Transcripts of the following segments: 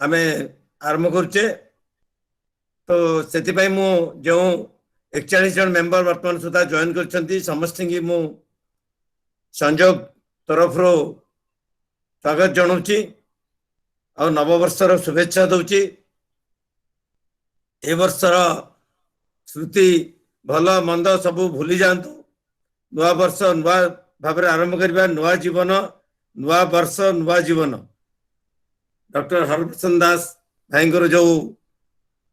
आमे आरंभ करुचे। तो से मु जो 41 जन मेंबर वर्तमान सुधा जॉइन कर समस्त की मु संजोग तरफ स्वागत जनाऊँगी और नववर्षर शुभेच्छा दूची। ए वर्षर स्मृति भल मंद सबू भूली जातु। नुआ वर्ष नुआ भाव आरंभ करवा, नुआ जीवन, नुआ वर्ष नुआ जीवन। डॉक्टर हरप्रसन्न दास भाई जो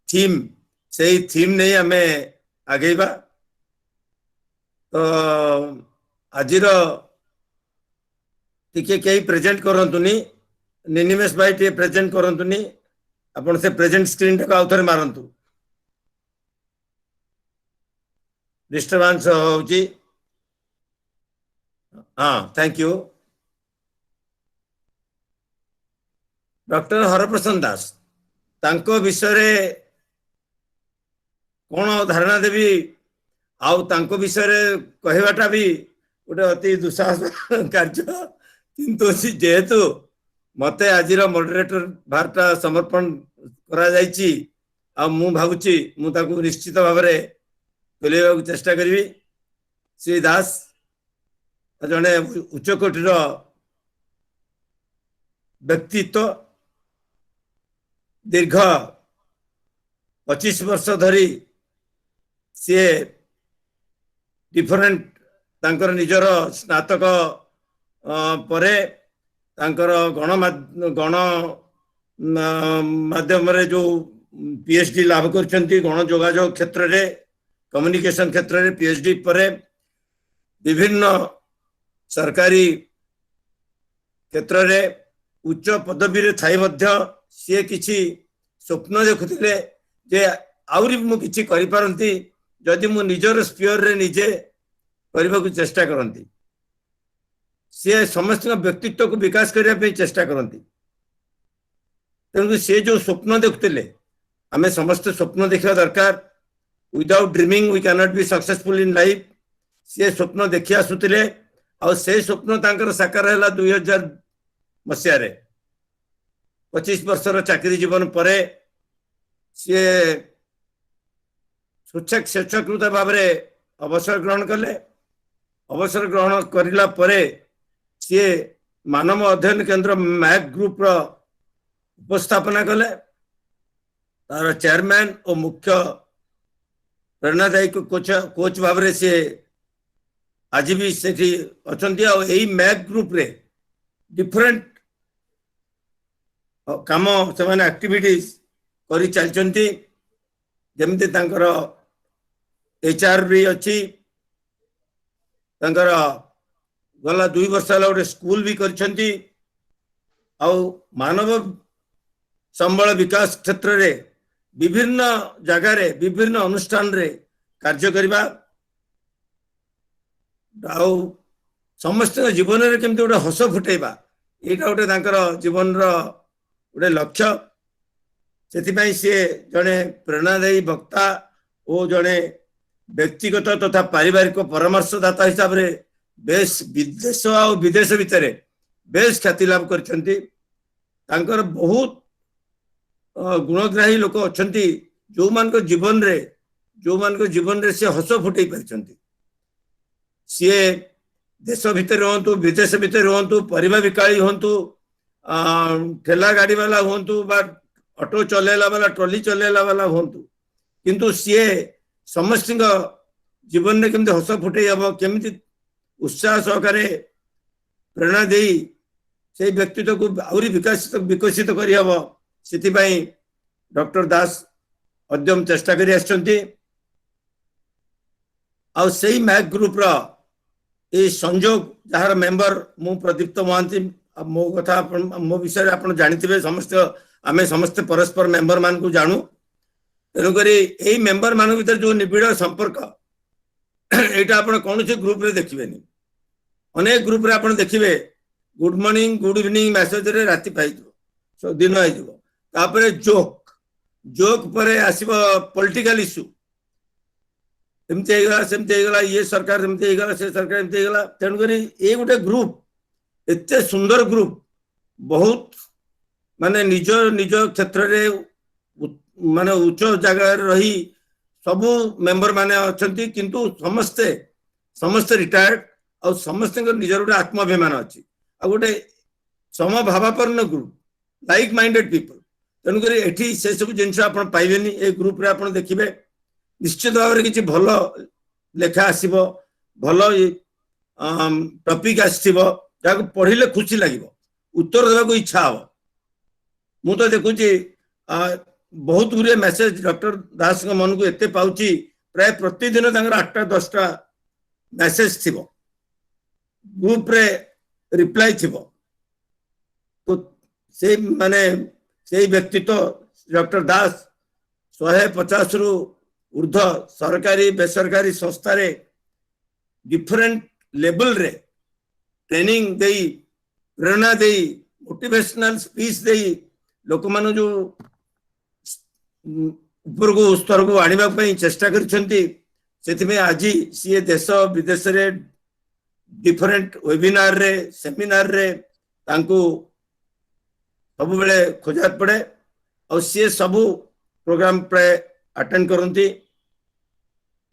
थीम से थीम नहीं आम आगेबा। तो आज टिके कहीं प्रेजेंट करतुनी, निनिमेश भाई टे प्रेजेंट करतुनी, अपन से प्रेजेंट स्क्रीन टाक आउ थे मारतु। डिस्टर्बांस होची। हाँ, थैंक यू। डॉक्टर हरप्रसन्न दास तांको विषय कौन धारणा देवी आउ तांको विषय कहवाटा भी गोटे अति दुस्साहस कार्य, किंतु जेहेतु मते आज मॉडरेटर भारटा समर्पण करा जायछि आ मु भावुची मु ताकू निश्चित भाव में बोलेबा चेष्टा करी। श्री दास जड़े उच्चकोटीर व्यक्तित्व, दीर्घ 25 वर्ष धरी सी डिफरेंट तांकर निजर स्नातक परे तांकर गण माध्यम रे जो पीएचडी लाभ करछंती, गण जोगाजोग क्षेत्र रे, कम्युनिकेशन क्षेत्र रे पीएचडी परे विभिन्न सरकारी क्षेत्र रे उच्च पदवी रे थाई मध्य सी किछि स्वप्न देखुथिले जे आउरी मु किछि करि पारंती जदि मु निजर स्पीयर रे निजे करबा को चेष्टा करंती। सी समस्त व्यक्तित्व को विकास करने चेष्टा करती। तेणु सी जो स्वप्न देखुले आमे समस्त स्वप्न देखा दरकार। Without dreaming we can not be successful in life. सी स्वप्न देखी आसुले और से स्वप्न तांकर साकार है 2000 मसीह 25 वर्षर चाकरी जीवन पर सी स्वेच्छाकृत भाव अवसर ग्रहण कले। अवसर ग्रहण करला परे सी मानव अध्ययन केंद्र मैक ग्रुप रो उपस्थापना कले। तार चेयरमैन और मुख्य प्रेरणादायी कोच भाव में सी आज भी से अच्छा। यही मैक ग्रुप रे डिफरेंट काम से एक्टिविटीज करी चलचंती। जमती तांकर एचआर भी अच्छी, तांकर गला 2 वर्ष गोटे स्कूल भी करछंती। मानव संबल विकास क्षेत्र रे विभिन्न जगह रे विभिन्न अनुष्ठान रे कार्य करबा समस्त जीवन रे केमती गोटे हस फुटेबा एटा गोटे तांकर जीवन रो गोटे लक्ष्य। से सी जड़े प्रेरणादायी वक्ता और जड़े व्यक्तिगत तथा पारिवारिक परामर्शदाता हिसाब रे बेस विदेश और विदेश भितर बेस ख्याति लाभ करछंती। तांकर बहुत गुणग्राही लोक अच्छंती जो मान को जीवन रे से हस फुटई पारछंती। सी देश भितर रहंतु, विदेश भितर रहंतु, परिवा विकाली होंतु, ठेला गाड़ी वाला होंतु बा ऑटो चलेला वाला, ट्रॉली चलेला वाला होंतु, किंतु सी समस्त जीवन में केमती हस फुटई हम, केमती उत्साह सहकारे प्रेरणा दे से व्यक्तित्व को आउरी विकसित करी हब से डॉक्टर दास अद्यम चेष्टा करी आछंती। आउ सेही मैक ग्रुप रा ए संजोग जहार मेंबर मु प्रदीप्त महांती। मो कथा मो विषय आप जानिथिबे, समस्त आमे समस्त परस्पर मेंबर मान को जानू। तेणुक यही मेंबर मान भीतर जो निबिड़ संपर्क यहाँ आप कौन से ग्रुप रे देखिए, अनेक ग्रुप रे आप देखिए good morning good evening message रे राति पाई दिन होपर जोक पर आसब पॉलिटिकल इश्यू एमती सेमती ये सरकार एमती से सरकार एमती तेणुक ये गोटे ग्रुप एत सुंदर ग्रुप बहुत माने निज निज क्षेत्र रे माने उच्च जगह रही सबू मेंबर माने अछंती किंतु समस्ते समस्ते रिटायर्ड और समस्त निजर गोटे आत्माभिमान अच्छी आ गोटे समभावापन्न ग्रुप लाइक माइंडेड पीपल तेणुक एठी से सब जिनस आप पाइबेनी ए ग्रुप रे आप देखिए निश्चित भाव में किसी भल लेखा आसब भल टपिक आसब जहाँ पढ़ले खुशी लगे उत्तर देवाक इच्छा हम मु तो देखुची बहुत गुरे मेसेज डॉक्टर दास मन को एते पाउची प्राय प्रतिदिन 8टा 10टा मेसेज थी ग्रुप रे रिप्लाई थी तो से माने से व्यक्ति तो डॉक्टर दास 150 रु ऊर्ध सरकारी बेसरकारी संस्था रे डिफरेंट लेवल रे ट्रेनिंग देई प्रेरणा देई मोटिवेशनल स्पीच देई लोक मान जो ऊपर को स्तर को आने चेष्टा कर आज सी देश विदेश रे डिफरेंट वेबिनार रे सेमिनार रे तांको सब बेले खोजात पड़े और सी सबू प्रोग्राम प्राय अटेंड करती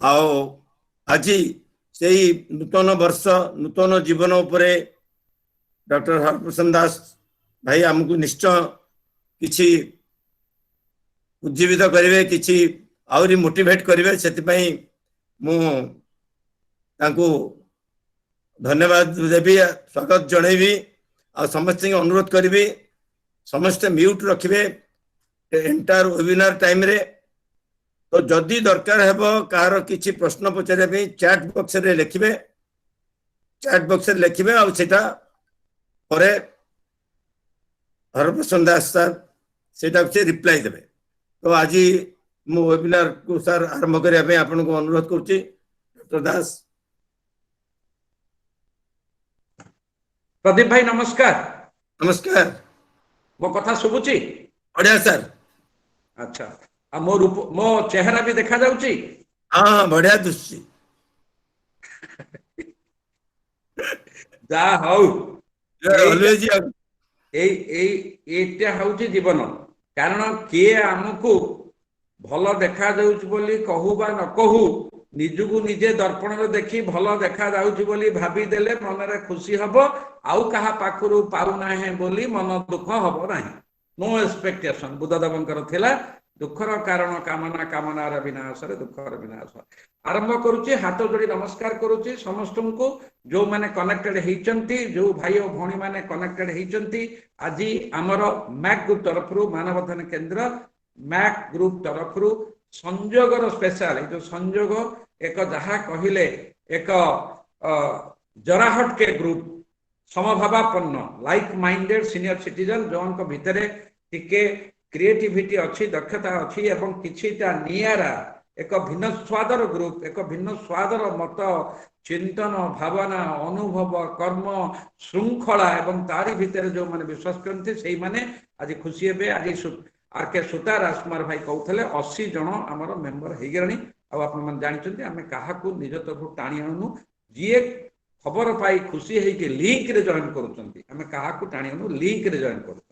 आज से नूतन वर्ष नूतन जीवन उपरे डॉक्टर हरप्रसन्न दास भाई आमको निश्चय किछि उज्जीवित करेंगे किछि आउरी मोटिवेट करेंगे से मु तांको धन्यवाद देवी स्वागत जनइबी आ समस्त अनुरोध करी समस्ते म्यूट रखिए एंटायर वेबिनार टाइम रे तो जदि दरकार है कहार किछि प्रश्न पचारे चैट बॉक्स रे लिखिबे चैट बॉक्स रे लिखिबे आ सेटा परे हरप्रसन्न दास सर सेटा से रिप्लाई देबे तो आज मु वेबिनार को सर आरंभ करने आपन को अनुरोध करुच्ची डॉक्टर दास। प्रदीप भाई नमस्कार। नमस्कार मो कथा शुभुची बढ़िया सर। अच्छा आ मो रूप मो चेहरा भी देखा जाउची हाँ बढ़िया दुष्ची जा हाउ ऑलवेज एटा हଉଛି जीवन कारण किए आमको भल देखा जाउची बोली कहू बा न कहू निजको निजे दर्पण रे देखी भल देखा जाउची बोली भाबी देले मन रे खुशी हबो आउ कहा पाखरु पाउ ना है बोली मन दुख हबो नाही नो एक्सपेक्टेशन बुद्धदेवंकर थिला दुखर कारण कामना कामनार विनाश रे दुखर विनाश आरंभ करुची हाथ जोड़ी नमस्कार करुची समस्त को जो माने कनेक्टेड हेचंती जो भाई और भौणी माने कनेक्टेड हेचंती आज आमर मैक ग्रुप तरफ मानवधन केंद्र मैक ग्रुप तरफ संजोगर स्पेशल जो संजोग एक जहा कहले एक जराहट के ग्रुप समभावापन्न लाइक माइंडेड सीनियर सिटीजन जो भितर टिके क्रिएटिविटी अच्छी दक्षता अच्छी एवं किछिटा नियारा एक भिन्न स्वादर ग्रुप एक भिन्न स्वादर मत चिंतन भावना अनुभव कर्म श्रृंखला एवं तारी भितर जो माने विश्वास करते से माने आज खुशी हे आज आर के सुतार राजकुमार भाई कहते 80 जन आमर मेंबर हो गलानी आप जानते आम क्या निज तरफ टाणी आणुनु जी खबर पाई खुशी है लिंक रे जॉइन करुँच क्या टाणी आणु लिंक रे जॉइन कर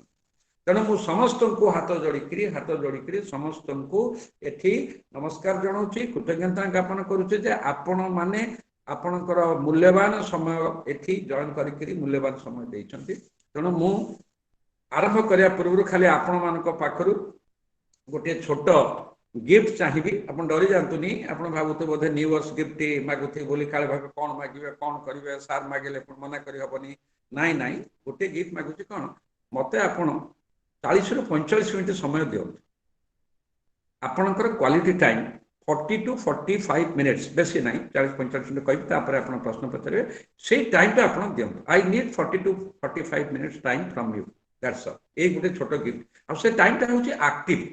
तेणु मु समस्त को हाथ जोड़ी समस्त को एठी नमस्कार जनाऊँगी कृतज्ञता ज्ञापन करुचे आपण माने आपणकर मूल्यवान समय एठी जॉइन करी मूल्यवान समय देइछंती तेणु मु आरंभ करिया पूर्व खाली आपण मानक पाखरु गोटे छोट गिफ्ट चाहिए आप डरी जातुनी आप भावुते बोधे न्यू इयर्स गिफ्ट मागुथे बोली काले भाग कौन मागे कौन करेंगे सार मागिले मना करहबनी नाई नाई गोटे गिफ्ट मागुची कौन मत आपण 40 ରୁ 45 मिनिट समय दियंतु आपणकर क्वालिटी टाइम 40 टू 45 मिनिट्स बेसी ना 40-45 मिनिट कहि तापर आपण प्रश्न पचारे से टाइम टा आपण दियंतु I need 40 to 45 minutes time from you that's all ए गुटे छोट गिफ्ट आ से टाइम टा होची active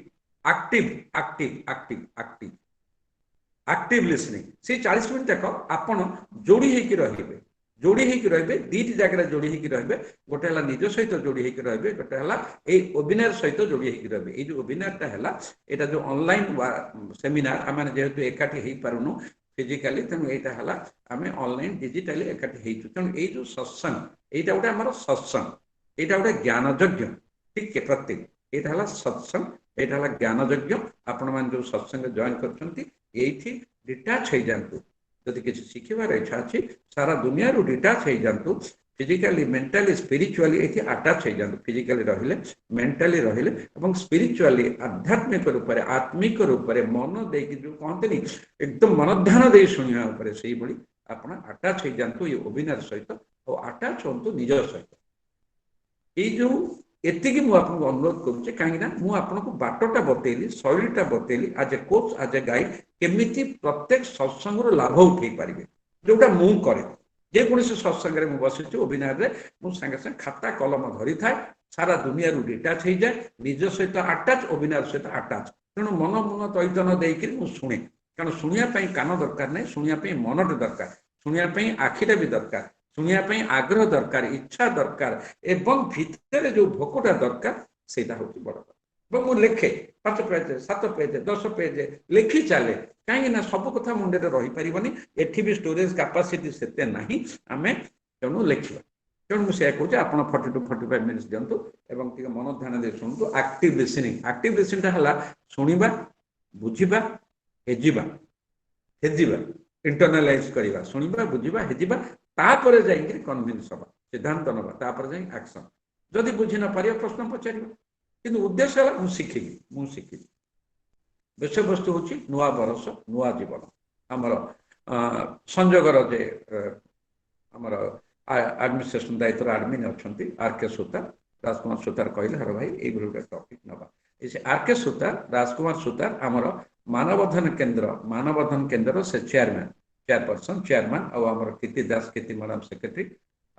active active active active active listening से 40 मिनिट तक आपण जोड़ी हेकि रहिबे जोड़ी हेकि रहिबे दीटी जगह जोड़ी हेकि रहिबे गोटे हला निज सहित जोड़ी हेकि रहिबे गोटे हला ए वेबिनार सहित जोड़ी हेकि रहिबे ए जो वेबिनार ता हला एटा जो ऑनलाइन सेमिनार आमे जेहेतु एकाठी हेई पारुनु फिजिकली तेणु एटा हला आमे ऑनलाइन डिजिटली एकाठी हेइछु तेणु ए जो सत्संग एटा गोटे हमर सत्संग एटा गोटे ज्ञान यज्ञ ଟିକେ ପ୍ରତ୍ୟେକ ଏଇଟା ହେଲା ସତ୍ସଙ୍ଗ, ଏଇଟା ହେଲା ଜ୍ଞାନ ଯଜ୍ଞ। ଆପଣମାନେ ଯୋଉ ସତ୍ସଙ୍ଗ ଜଏନ୍ କରୁଛନ୍ତି ଏଇଠି ଡିଟାଚ୍ ହେଇଯାଆନ୍ତୁ। ଯଦି କିଛି ଶିଖିବାର ଇଚ୍ଛା ଅଛି ସାରା ଦୁନିଆରୁ ଡିଟାଚ୍ ହେଇଯାଆନ୍ତୁ। ଫିଜିକାଲି ମେଣ୍ଟାଲି ସ୍ପିରିଚୁଆଲି ଏଠି ଆଟାଚ୍ ହେଇଯାଆନ୍ତୁ। ଫିଜିକାଲି ରହିଲେ, ମେଣ୍ଟାଲି ରହିଲେ ଏବଂ ସ୍ପିରିଚୁଆଲି ଆଧ୍ୟାତ୍ମିକ ରୂପରେ ଆତ୍ମିକ ରୂପରେ ମନ ଦେଇକି ଯୋଉ କହନ୍ତିନି ଏକଦମ ମନଧ୍ୟାନ ଦେଇ ଶୁଣିବା ଉପରେ ସେଇଭଳି ଆପଣ ଆଟାଚ୍ ହେଇଯାଆନ୍ତୁ ଏ ୱେବିନାର ସହିତ ଆଉ ଆଟାଚ୍ ହୁଅନ୍ତୁ ନିଜ ସହିତ। ଏଇ ଯୋଉ ଏତିକି ମୁଁ ଆପଣଙ୍କୁ ଅନୁରୋଧ କରୁଛି, କାହିଁକି ନା ମୁଁ ଆପଣଙ୍କୁ ବାଟଟା ବତେଇଲି, ଶୈଳୀଟା ବତେଇଲି ଆଜ୍ ଏ କୋଚ୍ ଆଜ୍ ଏ ଗାଇଡ୍ କେମିତି ପ୍ରତ୍ୟେକ ସତ୍ସଙ୍ଗରୁ ଲାଭ ଉଠେଇ ପାରିବେ, ଯୋଉଟା ମୁଁ କରେ। ଯେକୌଣସି ସତ୍ସଙ୍ଗରେ ମୁଁ ବସିଛି ୱେବିନାରରେ ମୁଁ ସାଙ୍ଗେ ସାଙ୍ଗେ ଖାତା କଲମ ଧରିଥାଏ, ସାରା ଦୁନିଆରୁ ଡିଟାଚ୍ ହେଇଯାଏ, ନିଜ ସହିତ ଆଟାଚ୍, ୱେବିନାର ସହିତ ଆଟାଚ୍। ତେଣୁ ମନ ତୈତନ ଦେଇକି ମୁଁ ଶୁଣେ, କାରଣ ଶୁଣିବା ପାଇଁ କାନ ଦରକାର ନାହିଁ, ଶୁଣିବା ପାଇଁ ମନଟା ଦରକାର, ଶୁଣିବା ପାଇଁ ଆଖିଟା ବି ଦରକାର, ଶୁଣିବା ପାଇଁ ଆଗ୍ରହ ଦରକାର, ଇଚ୍ଛା ଦରକାର ଏବଂ ଭିତରେ ଯୋଉ ଭୋକଟା ଦରକାର ସେଇଟା ହଉଛି ବଡ କଥା। ଏବଂ ମୁଁ ଲେଖେ 5 ପେଜ 7 ପେଜ 10 ପେଜ ଲେଖି ଚାଲେ, କାହିଁକି ନା ସବୁ କଥା ମୁଣ୍ଡରେ ରହିପାରିବନି, ଏଠି ବି ଷ୍ଟୋରେଜ କାପାସିଟି ସେତେ ନାହିଁ, ଆମେ ତେଣୁ ଲେଖିବା। ତେଣୁ ମୁଁ ସେଇଆ କହୁଛି ଆପଣ 40 to 45 ମିନିଟ୍ସ ଦିଅନ୍ତୁ ଏବଂ ଟିକେ ମନ ଧ୍ୟାନ ଦେଇ ଶୁଣନ୍ତୁ। ଆକ୍ଟିଭ ଲିସନିଂ, ଆକ୍ଟିଭ ଲିସନିଂଟା ହେଲା ଶୁଣିବା, ବୁଝିବା, ହେଜିବା, ଇଣ୍ଟରନାଲାଇଜ କରିବା, ଶୁଣିବା, ବୁଝିବା, ହେଜିବା, ତାପରେ ଯାଇକି କନଭିନ୍ସ ହବା, ସିଦ୍ଧାନ୍ତ ନେବା, ତାପରେ ଯାଇ ଆକ୍ସନ। ଯଦି ବୁଝି ନ ପାରିବ ପ୍ରଶ୍ନ ପଚାରିବା, କିନ୍ତୁ ଉଦ୍ଦେଶ୍ୟ ହେଲା ମୁଁ ଶିଖିବି। ବିଷୟବସ୍ତୁ ହଉଛି ନୂଆ ବରଷ ନୂଆ ଜୀବନ। ଆମର ସଂଯୋଗର ଯେ ଆମର ଆଡମିନିଷ୍ଟ୍ରେସନ ଦାୟିତ୍ୱର ଆଡମିନ୍ ଅଛନ୍ତି ଆର୍.କେ. ସୁତାର, ରାଜକୁମାର ସୁତାର କହିଲେ ହର ଭାଇ ଏଇଭଳି ଗୋଟେ ଟପିକ ନେବା। ଆର୍.କେ. ସୁତାର, ରାଜକୁମାର ସୁତାର ଆମର ମାନବଧନ କେନ୍ଦ୍ର ସେ ଚେୟାରମ୍ୟାନ୍ ଆଉ ଆମର କୀର୍ତ୍ତି ଦାସ, କୀର୍ତ୍ତି ମ୍ୟାଡାମ ସେକ୍ରେଟାରୀ,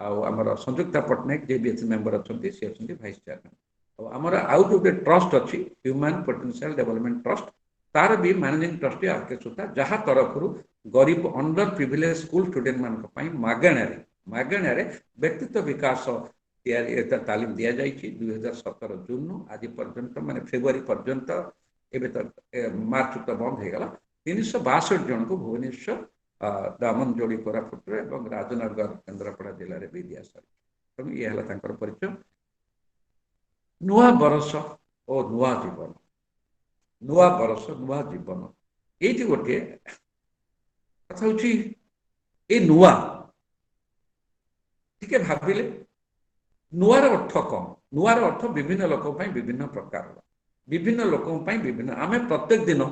ଆଉ ଆମର ସଂଯୁକ୍ତା ପଟ୍ଟନାୟକ ଯିଏ ବି ମେମ୍ବର ଅଛନ୍ତି ସେ ଅଛନ୍ତି ଭାଇସ୍ ଚେୟାରମ୍ୟାନ୍। ଆଉ ଆମର ଆଉ ଗୋଟେ ଟ୍ରଷ୍ଟ ଅଛି ହ୍ୟୁମାନ ପୋଟେନ୍ସିଆଲ ଡେଭଲପମେଣ୍ଟ ଟ୍ରଷ୍ଟ, ତାର ବି ମ୍ୟାନେଜିଂ ଟ୍ରଷ୍ଟି ଆର୍.କେ. ସୁତାର, ଯାହା ତରଫରୁ ଗରିବ ଅଣ୍ଡର ପ୍ରିଭିଲେଜ ସ୍କୁଲ ଷ୍ଟୁଡେଣ୍ଟ ମାନଙ୍କ ପାଇଁ ମାଗଣାରେ ବ୍ୟକ୍ତିତ୍ୱ ବିକାଶ ତାଲିମ ଦିଆଯାଇଛି। 2017 ଜୁନରୁ ଆଜି ପର୍ଯ୍ୟନ୍ତ ମାନେ ଫେବୃଆରୀ ପର୍ଯ୍ୟନ୍ତ, ଏବେ ତ ମାର୍ଚ୍ଚ ତ ବନ୍ଦ ହେଇଗଲା, 362 ଜଣଙ୍କୁ ଭୁବନେଶ୍ୱର, ଦାମନଯୋଡ଼ି କୋରାପୁଟରେ ଏବଂ ରାଜନଗର କେନ୍ଦ୍ରାପଡ଼ା ଜିଲ୍ଲାରେ ବି ଦିଆସାରିଛି। ତେଣୁ ଇଏ ହେଲା ତାଙ୍କର ପରିଚୟ। ନୂଆ ବରଷ ଓ ନୂଆ ଜୀବନ, ନୂଆ ବରଷ ନୂଆ ଜୀବନ, ଏଇଠି ଗୋଟିଏ କଥା ହଉଛି ଏଇ ନୂଆ ଟିକେ ଭାବିଲେ ନୂଆର ଅର୍ଥ କଣ? ନୂଆର ଅର୍ଥ ବିଭିନ୍ନ ଲୋକଙ୍କ ପାଇଁ ବିଭିନ୍ନ ପ୍ରକାରର, ବିଭିନ୍ନ ଲୋକଙ୍କ ପାଇଁ ବିଭିନ୍ନ। ଆମେ ପ୍ରତ୍ୟେକ ଦିନ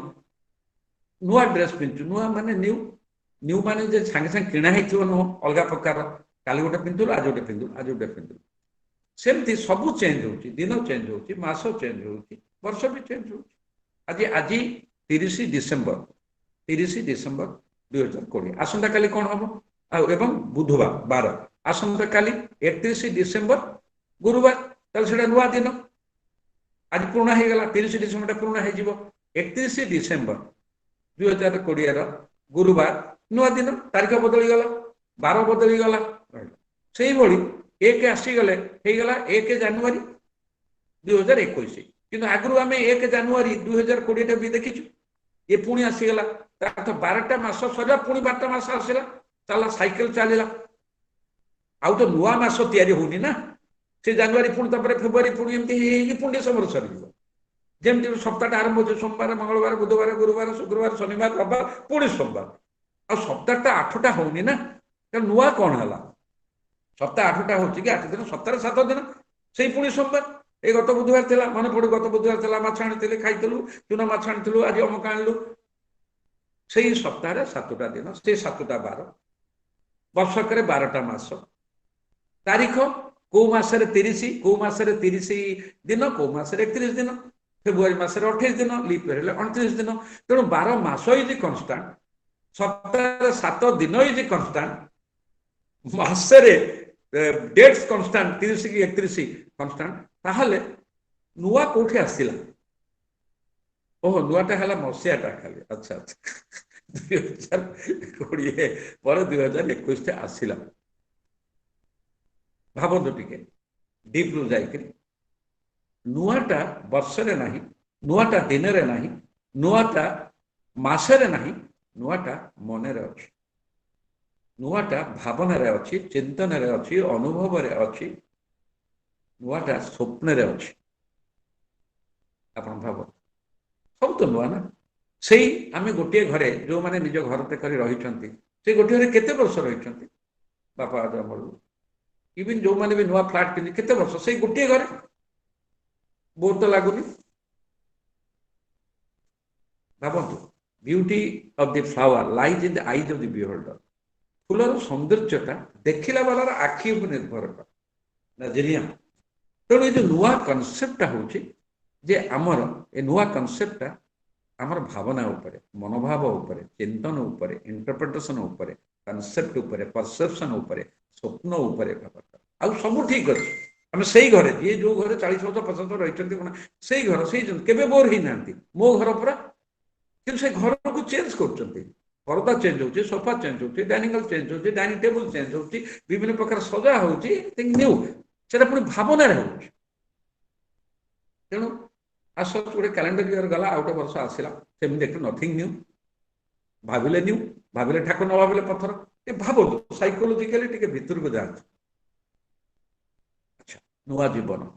ନୂଆ ଡ୍ରେସ୍ ପିନ୍ଧୁଛୁ, ନୂଆ ମାନେ ନ୍ୟୁ ମାନେ ଯେ ସାଙ୍ଗେ ସାଙ୍ଗେ କିଣା ହେଇଥିବ ନୁହଁ, ଅଲଗା ପ୍ରକାର, କାଲି ଗୋଟେ ପିନ୍ଧିଲୁ, ଆଜି ଗୋଟେ ପିନ୍ଧିଲୁ। ସେମିତି ସବୁ ଚେଞ୍ଜ ହଉଛି, ଦିନ ଚେଞ୍ଜ ହଉଛି, ମାସ ଚେଞ୍ଜ ହଉଛି, ବର୍ଷ ବି ଚେଞ୍ଜ ହଉଛି। ଆଜି 30 ଡିସେମ୍ବର 2020, ଆସନ୍ତାକାଲି କଣ ହବ? ଆଉ ଏବଂ ବୁଧବାର 12, ଆସନ୍ତାକାଲି 31 ଡିସେମ୍ବର ଗୁରୁବାର, ତାହେଲେ ସେଟା ନୂଆ ଦିନ। ଆଜି ପୁରୁଣା ହେଇଗଲା, 30 ଡିସେମ୍ବରଟା ପୁରୁଣା ହେଇଯିବ। 31 ଡିସେମ୍ବର 2020 ଗୁରୁବାର ନୂଆ ଦିନ, ତାରିଖ ବଦଳିଗଲା, ବାର ବଦଳିଗଲା। ସେଇଭଳି 1 ଆସିଗଲେ ହେଇଗଲା 1 ଜାନୁଆରୀ 2021, କିନ୍ତୁ ଆଗରୁ ଆମେ 1 ଜାନୁଆରୀ 2020 ବି ଦେଖିଛୁ। ଏ ପୁଣି ଆସିଗଲା, ତାର 12ଟା ମାସ ସରିଲା, ପୁଣି 12ଟା ମାସ ଆସିଲା, ଚାଲିଲା, ସାଇକେଲ ଚାଲିଲା। ଆଉ ତ ନୂଆ ମାସ ତିଆରି ହଉନି ନା, ସେ ଜାନୁଆରୀ ପୁଣି ତାପରେ ଫେବୃଆରୀ ପୁଣି ଏମିତି ହେଇକି ପୁଣି ଡିସେମ୍ବର ସରିଯିବ। ଯେମିତି ସପ୍ତାହଟା ଆରମ୍ଭ ହଉଛି ସୋମବାର, ମଙ୍ଗଳବାର, ବୁଧବାର, ଗୁରୁବାର, ଶୁକ୍ରବାର, ଶନିବାର, ରବିବାର, ପୁଣି ସୋମବାର। ଆଉ ସପ୍ତାହଟା 8ଟା ହଉନି ନା, ନୂଆ କଣ ହେଲା? ସପ୍ତାହ 8ଟା ହଉଛି କି 8 ଦିନ, ସପ୍ତାହରେ 7 ଦିନ, ସେଇ ପୁଣି ସୋମବାର। ଏଇ ଗତ ବୁଧବାର ଥିଲା, ମନେ ପଡୁ ଗତ ବୁଧବାର ଥିଲା, ମାଛ ଆଣିଥିଲି, ଖାଇଥିଲୁ, ଚୁନା ମାଛ ଆଣିଥିଲୁ, ଆଜି ଅମକ ଆଣିଲୁ। ସେଇ ସପ୍ତାହରେ 7ଟା ଦିନ, ସେଇ 7ଟା ବାର, ବର୍ଷକରେ 12ଟା ମାସ। ତାରିଖ କୋଉ ମାସରେ 30, କୋଉ ମାସରେ 30 ଦିନ, କୋଉ ମାସରେ 31 ଦିନ, ଫେବୃଆରୀ ମାସରେ 28 ଦିନ, ଲିପ୍ ଇୟର ହେଲେ 29 ଦିନ। ତେଣୁ 12 ମାସ ଇଜ କନଷ୍ଟାଣ୍ଟ, ସପ୍ତାହରେ 7 ଦିନ ଇଜ କନଷ୍ଟାଣ୍ଟ, ମାସରେ ଡେଟ୍ସ କନଷ୍ଟାଣ୍ଟ, 30 କି 31 କନଷ୍ଟାଣ୍ଟ। ତାହେଲେ ନୂଆ କୋଉଠି ଆସିଲା? ଓହୋ, ନୂଆଟା ହେଲା ମସିହାଟା ଖାଲି। ଆଚ୍ଛା 2020 ପରେ 2021 ଆସିଲା। ଭାବନ୍ତୁ ଟିକେ ଡିପ୍ରୁ ଯାଇକରି, ନୂଆଟା ବର୍ଷରେ ନାହିଁ, ନୂଆଟା ଦିନରେ ନାହିଁ, ନୂଆଟା ମାସରେ ନାହିଁ, ନୂଆଟା ମନରେ ଅଛି, ନୂଆଟା ଭାବନାରେ ଅଛି, ଚିନ୍ତନରେ ଅଛି, ଅନୁଭବରେ ଅଛି, ନୂଆଟା ସ୍ୱପ୍ନରେ ଅଛି। आपण भाव सब तो नुआ ना सेई आमे गोटे घरे जो माने निज घरते करी रहिछंती से गोटे घरे केते वर्ष रहिछंती बापा जमल इवन जो माने भी नुआ फ्लैट किनि केते वर्ष सेई गोटे घरे बोर तो लागुनी भावନ୍ତୁ beauty of the flower lies in the eyes of the beholder फूलर सौंदर्यता देखिला वालार आखि उपर निर्भर कर नजरिया तेणु ये जो नुआ कनसेप्ट होची जे आमर ए नुआ कनसेप्ट आमर भावना उपरे मनोभाव उपरे चिंतन उपरे इंटरप्रिटेशन उपरे कनसेप्ट उपरे परसेप्शन उपरे स्वप्न उपरे आ सब ठीक अच्छे आम से घरे जी जो घरे 40 वर्ष 50 वर्ष रही से घर से केवे बोर ही ना मो घर पूरा कि से घर को चेंज कर पर्दा चेंज हो सोफा चेंज हो डाइनिंग हॉल चेंज हो डाइनिंग टेबल चेंज हो विभिन्न प्रकार सजा हो न्यू से पुणी भावना हो तेणु आस गोटे कैलेंडर ईयर गला आउट वर्ष आसला से देख नथिंग न्यू भाविले ठाकुर न भाविले पत्थर ये भाव साइकोलोजिकली टिके भितर को जाए अच्छा नुआ जीवन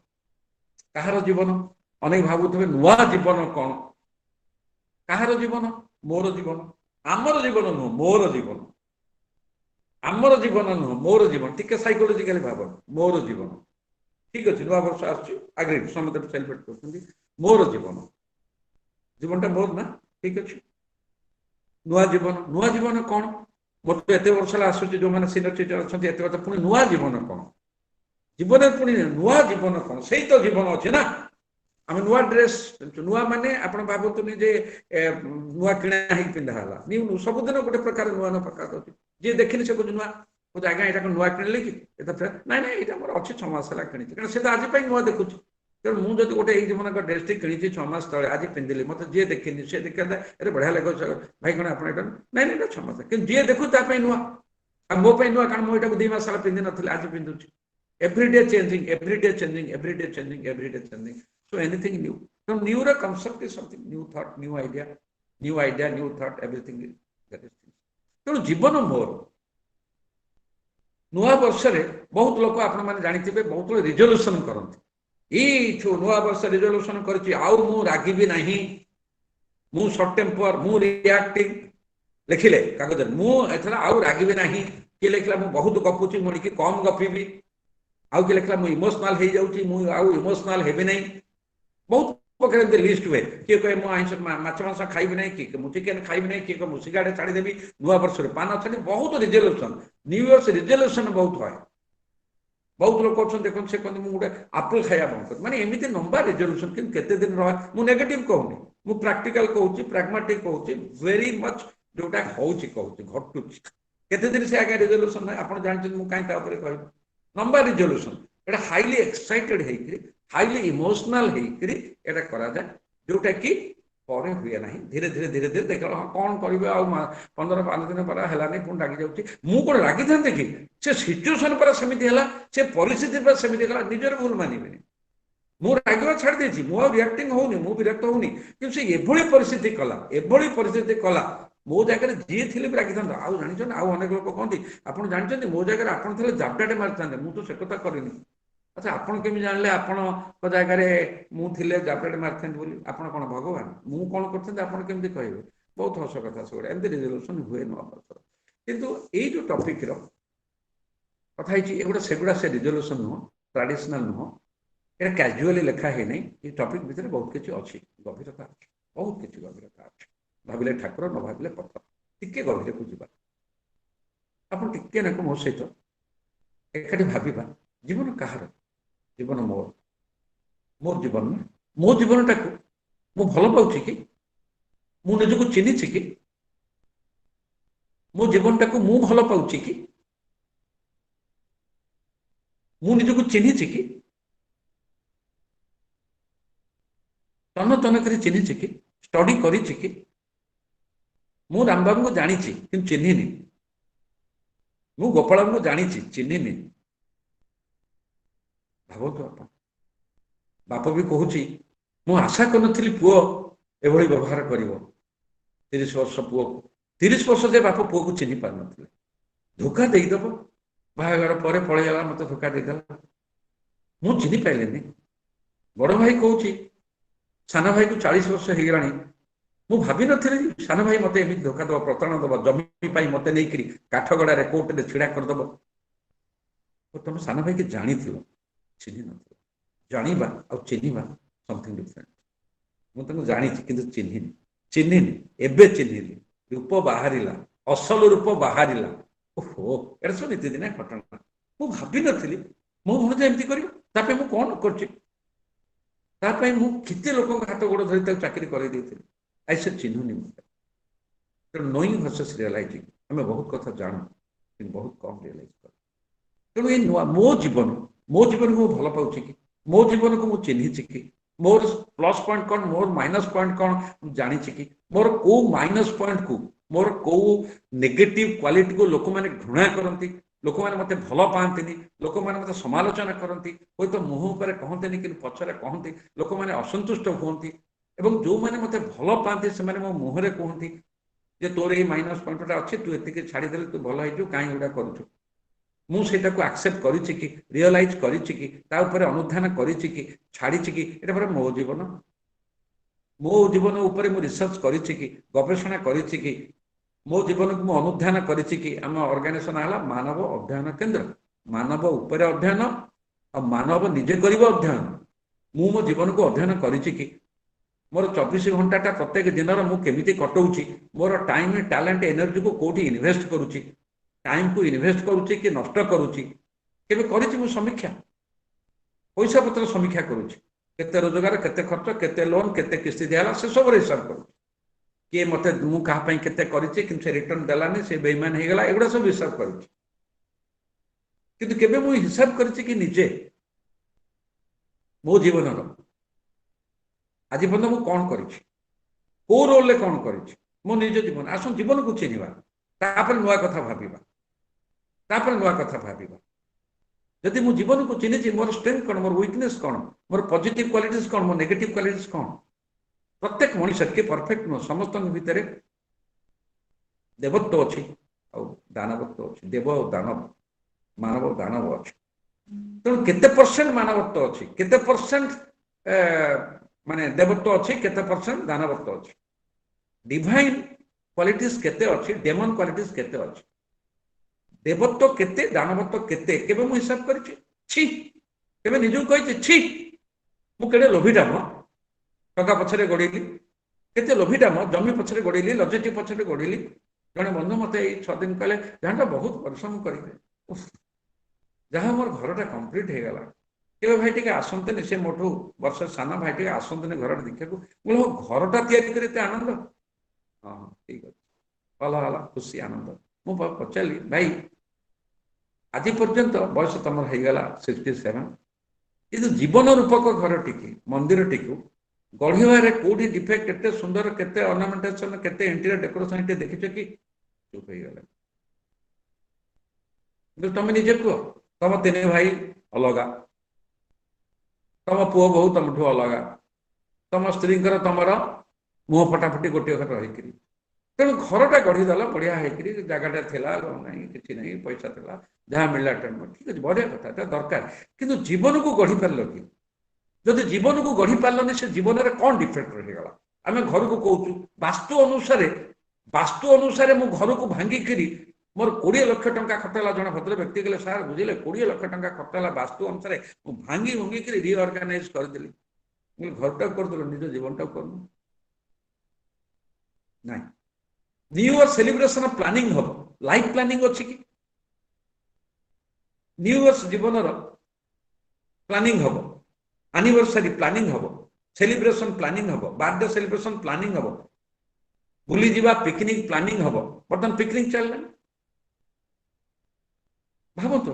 कहार जीवन अनेक भावुवे नुआ जीवन कौन कहार जीवन मोर जीवन आमर जीवन नुह मोर जीवन आमर जीवन नुह मोर जीवन टिके साइकोलोजिकली भाव मोर जीवन ठीक अच्छे नुआ वर्ष आग्री समस्त सेलिब्रेट कर मोर जीवन जीवनटा मोर ना ठीक अच्छे नुआ जीवन कौन मोर तो एत वर्ष आसूँ जो मैंने सीनियर सिटीजन अच्छा एत बात पुणी नुआ जीवन कौन जीवन पुणी नुआ जीवन कौन से तो जीवन अच्छे ना आम नुआ ड्रेस नुआ माने आप भावतुनि जे नुआ किणा ही पिंधा न्यू सबुदिन गोटे प्रकार नुआ नुआ प्रकार अच्छे जी देखनी से कुछ नुआ मुझे आज्ञा यहाँ नुआ किणिले कि ना ना यहाँ मोर अच्छे 6 मास है कि कारण से तो आज नुआ देखुची तेणु मुझे गोटे जीवन ड्रेस टी कि 6 मास तले आज पिंधिली मत जी देखनी सी देखा अरे बढ़िया लगे भाई कौन आप ना ना 6 मास कि जी देखू नुआ मो नुआ कारण मुझे 2 मास पिंधि नी आज पिंधुची everyday changing everyday changing everyday changing everyday changing so anything new so new the concept is something new thought new idea new thought everything is that is तेणु जीवन मोर नुआ वर्ष बहुत लोग आपण मैंने जानी बहुत लोग रिजोल्यूशन करती ये नुआ वर्ष रिजोल्यूशन कर मु रागिबी नहीं मु शॉर्ट टेम्पर मु रिएक्टिंग लिखिले कागज मुझे आउ रागिबी नहीं किए लिखला मु बहुत गपुची मुझे कम गपीबी आउ किए लिखला मु इमोशनल हो जाऊँगी मुझे आउ इमोशनल हेबी नहीं बहुत प्रकार लिस्ट हुए किए कहे मुझे आईस माछ खाइबी ना कि मुझे चिकेन खाइबी ना किए कहे सिगारेट छाड़देवी नुआ वर्ष पान छाड़ी बहुत रिजोल्यूशन न्यू इयर्स रिजोल्यूशन बहुत है बहुत लोग अच्छा देखते से कहते मुझे गोटे आपिल खाया बंद कर माने एमती लंबा रिजोल्यूशन कि केते दिन रहा मुझे नेगेटिव कहूनी मुझे प्राक्टिकल कहूँ प्राग्मेटिक कहूँ वेरी मच जोटा हूँ घटू केते दिन से आगे रिजोल्यूशन ना आप जानते मुझे कहीं कह लंबा रिजोल्यूशन एटा हाईली एक्साइटेड होकर हाईली इमोशनल होकर एटा करा जाए जोटा कि पर हुए ना धीरे धीरे धीरे धीरे देख कौन करेंगे आ 15-5 दिन पर है पुणी रागि जाऊँगी मुझे कौन रागि था कि से सिचुएसन पर सेमती है से परिस्थिति पर सेमती है निजर भूल मानबे मु रागिबा छाड़ देछि मु रिएक्टिंग होनी मु विरक्त होनी कि से एभली परिस्थिति कला मो जगह जी थी रागि था आउ जान आउ अनेक लोक कहते आप जानते मो जगह आप जापटाटे मारी था मुझे से कथा करनी अच्छा आपन केमी जानले आपन जगह मुझे जापटाटे मारी था बोली आपन कौन भगवान मु कौन करते आपन केमती कहबे बहुत हस कथा सब एमती रिजोल्यूशन हुए नुआ वर्ष किंतु ये जो टॉपिक रो कथा एगुड़ा सेगुड़ा से रिजोल्यूशन नुह ट्रेडिशनल नुह ये कैजुअली लिखा है नहीं ये टॉपिक भितर बहुत किसी अच्छी गभीरता अच्छी बहुत किसी गभीरता अच्छी भाविले ठाकुर न भाविले पत्थर टिके गभीर को जीवा आप टिके ना मो सहित एकाठी भाविबा जीवन कहार जीवन मोर मोर जीवन मो जीवनटा को मु भल पाउछि कि मु निजको चिन्हिछि कि मो जीवनटा को मु भल पाउछि कि मु निजको चिन्हिछि कि तन तन कर चिन्हिछि कि स्टडी करिछि कि मु रामबाबू को जानी कि चिन्हिनी मु गोपाल को जानी चिन्हिनी भावतु आप बाप भी कहूँ मु आशा करी पुओ एभली व्यवहार कर 30 वर्ष पुओ को 30 वर्ष से बाप पुओ को चिन्ह पार न धोखा देदेव बाहर पर पलैगला मत धोखा देदेला मु चिन्ह पाइलेनी बड़ भाई कहूँ सान भाई को 40 वर्ष हो गलानी मु भाभी नी सान भाई मत एमती धोखा दब प्रतारण दब जमी मत नहीं काठगड़े कोर्ट में छिड़ा करदब तुम सान भाई की जानी चिन्ह न जाना आ चिन्हवा समथिंग डिफरेंट मुझे जानी कि चिन्हनी चिन्हनी एवं चिन्हली रूप बाहर असल रूप बाहर ओहो एटा सब नीतिदिना घटना मु भाभी नी मो भणजा एमती कर कौन करते लोक हाथ गोड़ धरी चाकरी कर आई से चिन्हनी तेणु नोइंग वर्सेस रियलाइजिंग आम बहुत कथा जानू बहुत कम रियलाइज कर तेणु ये नुआ मो जीवन को भल पाऊँ कि मो जीवन को मुझे चिन्हिची कि मोर प्लस पॉइंट कौन मोर माइनस पॉइंट कौन जानी कि मोर को माइनस पॉइंट को मोर को नेगेटिव क्वालिटी को लोक मैंने घृणा करती लोक मैंने मत भल पाती लोक मैंने मत समालोचना करती हूँ तो मुह पर कहते कि पछरे कहते लोक मैंने असंतुष्ट हुंती एवं जो मैंने मत भल पाती से मो मुहर कहती जे तोर ये माइनस पॉइंटा अच्छे तू एति छाड़ीदे तू भल हो कहीं गुड़ा करूँ मुझे एक्सेप्ट करी कि रियलाइज करी कि अनुधान करी कि छाड़ी कि ये मो जीवन उपर मु रिसर्च करी कि गवेषणा करी कि मो जीवन को मुझे अनुधान करी कि आम ऑर्गेनाइजेशन है मानव अध्ययन केंद्र मानव उपर अध्ययन और मानव निजे कर अध्ययन मु मो जीवन को अध्ययन करी कि मोर 24 घंटा प्रत्येक दिन मुझे कटाऊँगी मोर टाइम टैलेंट एनर्जी को कौटी इन्वेस्ट करुच्ची टाइम को इन्वेस्ट करुच्ची कि नष्ट करुच्ची केबे करिछि मु समीक्षा पैसा पत्र समीक्षा करुच्ची केते रोजगार केते खर्च केते लोन केते किस्ती दियाला से सब हिसाब करुच्ची किए मते मु कहा पई केते करिछि कि से रिटर्न देलानी से बेईमान हे गेला एगुडा सब हिसाब करुच्ची किंतु केबे मु हिसाब करिछि कि निजे मो जीवन रो आज पर्यंत मु कौन करिछि को रोल ले कौन करिछि मो निज जीवन आसु जीवन को चिन्हिबा तापर नुआ कथा भाबिबा तापर नुआ कथा भाबिबा जदि मु जीवन को चिन्हिछि मोर स्ट्रेंथ कौन मोर वीकनेस कौन मोर पॉजिटिव क्वालिटीज कौन मोर नेगेटिव क्वालिटीज कौन प्रत्येक मनुष्य के परफेक्ट नुह समस्त भितर देवत्व अच्छी और दानवत्व अच्छी देव और दानव मानव और दानव अच्छी तेणु केते परसेंट मानवत्व अच्छी केते परसेंट माने देवत्व अच्छी केते परसेंट दानवत्व अच्छी डिवाइन क्वालिटीज केते अच्छी डेमन क्वालिटीज केते अच्छी देवत्व केते दानवत्व केते केबे मु हिसाब करिछि छी केबे निजु कहिछि छी मु केडे लोभीटा म टका पछरे गोडीली केते लोभीटा म जमी पछरे गोडीली लजेटी पछरे गोडीली जने बंधु मते 6 दिन कहले जानटा बहुत परिश्रम करिवे जहां मोर घरटा कंप्लीट हे गला केबे भाई टिके आसंतने से मोठू वर्ष साना भाई टिके आसंतने घरटा देखा को बोलो घरटा तैयारी करते आनंद हां ठीक है भला भला खुशी आनंद मु पचाली भाई आज पर्यंत बयस तुम होगा 67 किंतु जीवन रूपक घर टी मंदिर टी गढ़वे कौटी डिफेक्ट केते सुंदर केते ऑर्नामेंटेशन केते इंटीरियर डेकोरेशन टे देखिछ कि चुप हो गला तुम निजे कह तुम 3 भाई अलग तुम पुओ बहु तुमठू अलग तुम स्त्री तुमर मुह फटाफटी गोटे घर रही तेणु घरटा गढ़ीदेल बढ़िया होकर जगटा था कि नहीं पैसा था जहाँ मिलला टाइम ठीक अच्छे बढ़िया कथा दरकार किंतु जीवन को गढ़ी पार कि जदि जीवन को गढ़ी पार्लनि से जीवन में कौन डिफेक्ट रहीगला आम घर को कहूँ वास्तु अनुसार मु घर को भांगिकी मोर 20 लाख टंका खटला जन भद्र व्यक्ति कहले सार बुझे 20 लाख टंका खटला वास्तु अनुसार भांगी भंगिकी रिअर्गानाइज करदेली घरटा करदेल निज जीवनटा कर नहीं न्यू इयर सेलिब्रेशन प्लानिंग हम लाइफ प्लानिंग अच्छी कि न्यू इयर्स जीवन प्लानिंग हम एनिवर्सरी प्लानिंग हम सेलिब्रेशन प्लानिंग हम बर्थडे सेलिब्रेशन प्लानिंग हम बुली जीवा पिकनिक प्लानिंग हम बर्तमान पिकनिक चलना भावतु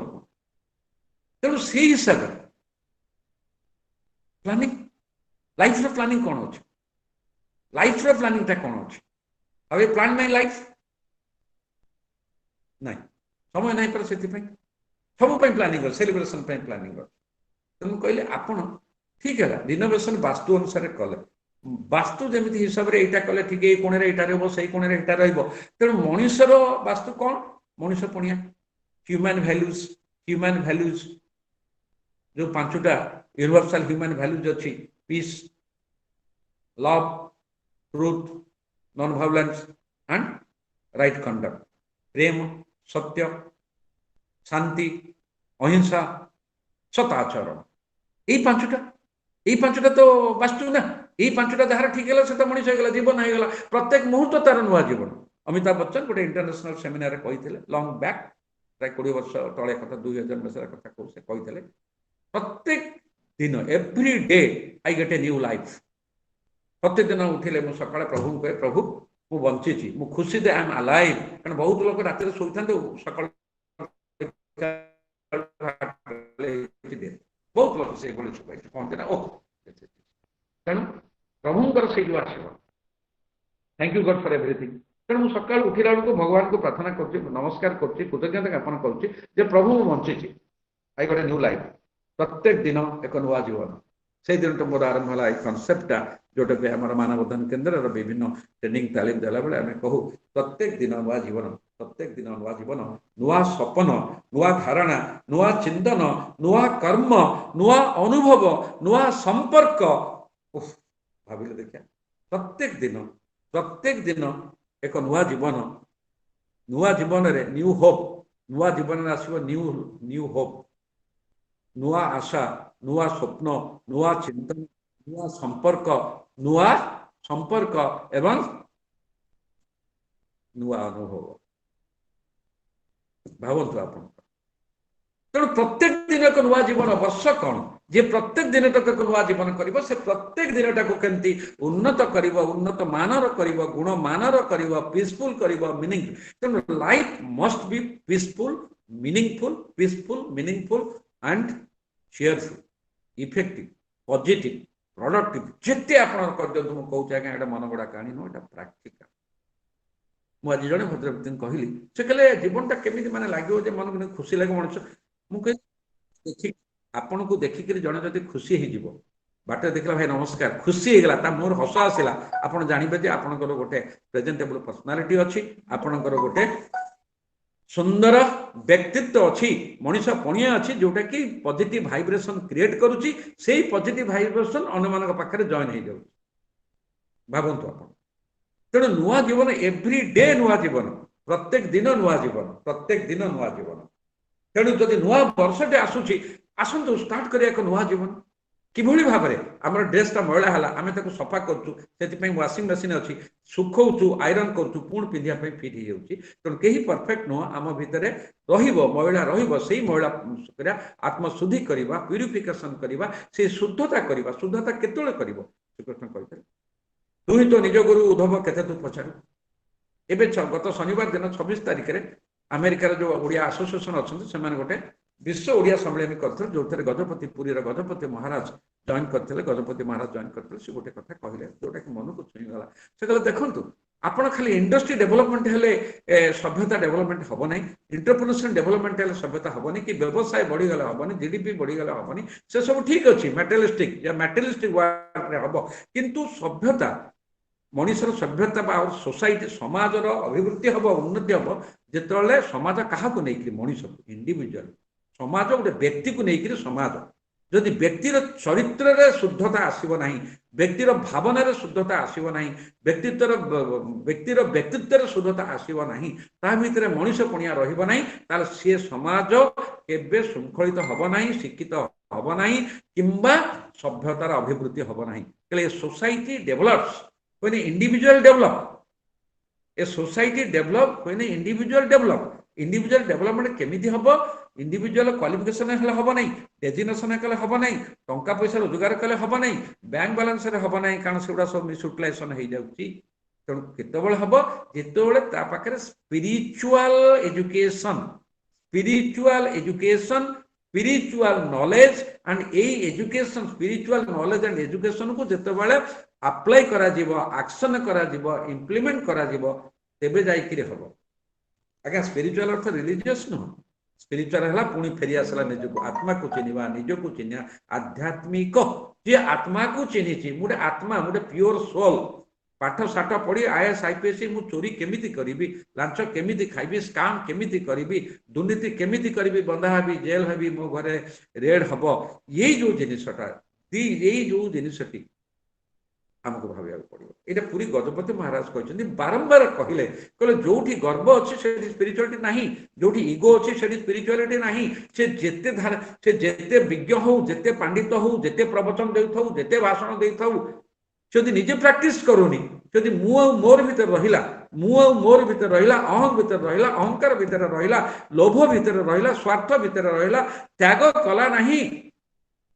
तेणु से हिसाब से प्लानिंग लाइफ रो प्लानिंग कौन अच्छे लाइफ रो प्लानिंग कौन अच्छे अब ये प्लान नहीं लाइफ नहीं समय नहीं पर से सब प्लानिंग सेलिब्रेशन प्लानिंग तेणु कहले आपण ठीक है रिनोवेशन वास्तु अनुसार कले वास्तु जमी हिसाब से यहाँ कले ठीक ये कोणे यहाँ से कोणे यहाँ तेणु मनुष्यर वास्तु कौन मनुष्य पुणिया ह्यूमन वैल्यूज जो 5टा यूनिवर्सल ह्यूमन वैल्यूज अच्छी peace love, truth, non-violence and right conduct. प्रेम, सत्य, शांति, अहिंसा, सदाचरण, यही पांचटा तो वास्तु ना, यही पांचटा जहाँ ठीक है से मनीष हो जीवन हो प्रत्येक मुहूर्त तार नुआ जीवन। अमिताभ बच्चन गोटे इंटरनेशनल सेमिनार कही लंग बैक प्राय 20 वर्ष तले कथा 2000 मसीह कथा कही प्रत्येक दिन every day I get A new life. प्रत्येक दिन उठिले मु सकाळे प्रभु कहे प्रभु मु बंची मु खुशी दे आई एम अलाइव। कारण बहुत लोग रात शोता सकाळ बहुत लोग से कहते ना ओह तेणु प्रभुंर से जो आसो thank you God for everything. तेणु मुझे सकाल उठिला बेलू भगवान को प्रार्थना कर नमस्कार कर कृतज्ञता ज्ञापन कर प्रभु बंची I got a new life. प्रत्येक दिन एक नुआ जीवन से दिन तो मोर आरंभ है कनसेप्टा जोटा कि आम मानवदान केन्द्र विभिन्न ट्रेनिंग तालीम देला बेले आम कहू प्रत्येक दिन नुआ जीवन, प्रत्येक दिन नुआ जीवन, नुआ सपन, नुआ धारणा, नुआ चिंतन, नुआ कर्म, नुआ अनुभव, नुआ संपर्क। भाविले देखिए प्रत्येक दिन एक नुआ जीवन रे न्यू होप, नुआ जीवन आसो न्यू होप, नुआ आशा, नुआ स्वप्न, नुआ चिंतन, नुआ संपर्क एवं नुआ अनुभव। भावतु आप तेणु प्रत्येक दिन एक नुआ जीवन वर्ष कौन जे प्रत्येक दिन तक एक नुआ जीवन कर से प्रत्येक दिन टाक केमती उन्नत कर, उन्नत मानर कर, गुण मानर कर, पीसफुल कर, मीनिंग। तेणु life must be peaceful meaningful and cheerful, effective, positive, productive जिते आप कहूँ आज्ञा मन गड़ा कहानी नुह एटा प्राक्टिकल। मुझे जड़े भद्र व्यक्ति कहली से कहले जीवन टा केमी माने लगे मन खुशी लगे मनुष्य मुझे आपन को देखिक जड़े जब खुशी हो बाटे देखला भाई नमस्कार खुशी होगा मोर हस आसला आप जानवे आपंकर गोटे प्रेजेंटेबल पर्सनालीटी अच्छी आपंकर गोटे सुंदर व्यक्तित्व अच्छी मनीष पणिया अच्छी जोटा कि पॉजिटिव वाइब्रेशन क्रिएट करुच्ची से पॉजिटिव वाइब्रेशन अन्य मान पाखे जॉइन हो जाए। भावतु आप तेणु नुआ जीवन एव्री डे नुआ जीवन, प्रत्येक दिन नुआ जीवन, प्रत्येक दिन नुआ जीवन। तेणु जदि नुआ वर्षटे आसूची आसतु स्टार्ट करिया एक नुआ जीवन किभଳି भाବରେ ଆମର ଡ୍ରେସଟା ମଇଳା ହେଲା ଆମେ ତାକୁ ସଫା କରୁଛୁ ସେଥିପାଇଁ ୱାସିଂ ମେସିନ୍ ଅଛି ସୁଖଉଛୁ ଆଇରନ୍ କରୁଛୁ ପୁଣି ପିନ୍ଧିବା ପାଇଁ ଫିଟ୍ ହେଇଯାଉଛି। ତେଣୁ କେହି ପରଫେକ୍ଟ ନୁହଁ ଆମ ଭିତରେ ରହିବ ମଇଳା ରହିବ ସେଇ ମଇଳା କରିବା ଆତ୍ମଶୁଦ୍ଧି କରିବା ପ୍ୟୁରିଫିକେସନ କରିବା ସେ ଶୁଦ୍ଧତା କରିବା। ଶୁଦ୍ଧତା କେତେବେଳେ କରିବ ଶ୍ରୀକୃଷ୍ଣ କହିଥିଲେ ତୁହି ତ ନିଜ ଗୁରୁ ଉଦ୍ଧବ କେତେ ତୁ ପଚାରୁ। ଏବେ ଗତ ଶନିବାର ଦିନ 26 ତାରିଖରେ ଆମେରିକାର ଯେଉଁ ଓଡ଼ିଆ ଆସୋସିଏସନ ଅଛନ୍ତି ସେମାନେ ଗୋଟେ विश्व ओडिया सम्मेलन करते जो गजपति पुरी गजपति महाराज जॉइन करते गजपति महाराज जॉइन करते से गोटे कथा कहले जोटा कि मन को छुईगला से कहले देखंतु आपण खाली इंडस्ट्री डेवलपमेंट हेले सभ्यता डेवलपमेंट हम ना एंटरप्रेन्योरशिप डेवलपमेंट हेले सभ्यता हम कि व्यवसाय बढ़ी गला हम जीडीपी बढ़ी गला हम से सब ठीक अच्छी मटेरियलिस्टिक या मटेरियलिस्टिक वर्ल्ड रे हम किंतु सभ्यता मनुष्यर सभ्यता सोसाइटी समाजर अभिवृद्धि हम उन्नति हम जिते समाज क्या नहीं मनुष्य इंडिविजुअल समाज गोटे व्यक्ति को लेकर समाज जदि व्यक्तिर चरित्र रे शुद्धता आसीब नहीं, व्यक्तिर भावना रे शुद्धता आसीब नहीं, व्यक्तिर व्यक्तित्व रे शुद्धता आसीब नहीं, ता भितर मनुष्य पणिया रहिब नहीं, ताल से समाज केबे शृंखलित हब नहीं, शिक्षित हब नहीं किंबा सभ्यतार अभिवृद्धि हब नहीं। कले society develops when individual develop, a society develop when individual develop. Individual development केमिति हब, इंडिविजुअल क्वालिफिकेशन हेले हब नहीं, डेजिग्नेशन कले हब नहीं, टंका पैसा रोजगार कले हब नहीं, बैंक बैलेंस रे हब नहीं, कारण सेगुड़ा सब मिसयूटिलाइजेशन हो जाउची। तेणु केतबेले हब जेतबेले ता पाखरे spiritual education, spiritual knowledge and A education spiritual knowledge and education को जेतबेले अप्लाई करा जीवो, एक्शन करा जीवो, इंप्लीमेंट करा जीवो, तेबे जाइकिरे हब। आज्ञा स्पिरिचुअल अर्थ रिलीजियस नुह, स्पिरिचुअल है पुणी फेरी आसला निजको आत्मा को चिन्हवा, निजको चिन्ह आध्यात्मिक जे आत्मा को चिन्हिची मुझे आत्मा मुझे प्योर सोल पाठ साठ पढ़ी आईएएस आईपीएस मु चोरी केमिति करिबी, लांच केमिति खाइबी, स्काम केमिति करिबी, दुर्नीति केमिति करिबी, बंधा हेबी, जेल हेबी, मो घरे रेड हब, यही जो जिनिसटा यही जो जिनिसटी आमको भाविया पड़ो ये पूरी गजपति महाराज कहते बारंबार कहले कहले जोठी गर्व अच्छे से स्पिरिचुआलिटी नहीं जोठी इगो अच्छे से स्पिरिचुआलिटी नहीं से जेते से जेते विज्ञ हो जेते पंडित हो जेते प्रवचन देउथौ जेते भाषण देउथौ जदि निजे प्रैक्टिस करूनी जदि मु मोर भीतर रहिला मु मोर भीतर रहिला अहं भीतर रहिला अहंकार भीतर रहिला लोभ भीतर रहिला स्वार्थ भीतर रहिला त्याग कला नहीं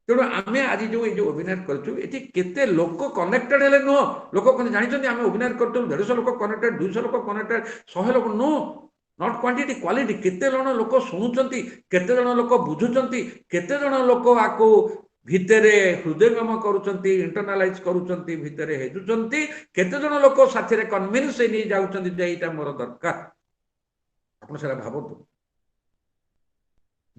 तेणु आम आज जो ये अभिनय करते लोक कनेक्टेड हेले नुह लोक जानते आम अभिनय कर 150 लोक कनेक्टेड 200 लोक कनेक्टेड 100 लोक नो नॉट क्वांटिटी क्वालिटी केते जन लोक शुणुंट केते जन लोक बुझुंट केते जन लोक आपको भितरे हृदयंगम करुँच इंटरनालाइज करुँच भितरे हेजुंट केते जन लोक साथी कन्विन्स नहीं जाऊँच मोर दरकार आप भावतु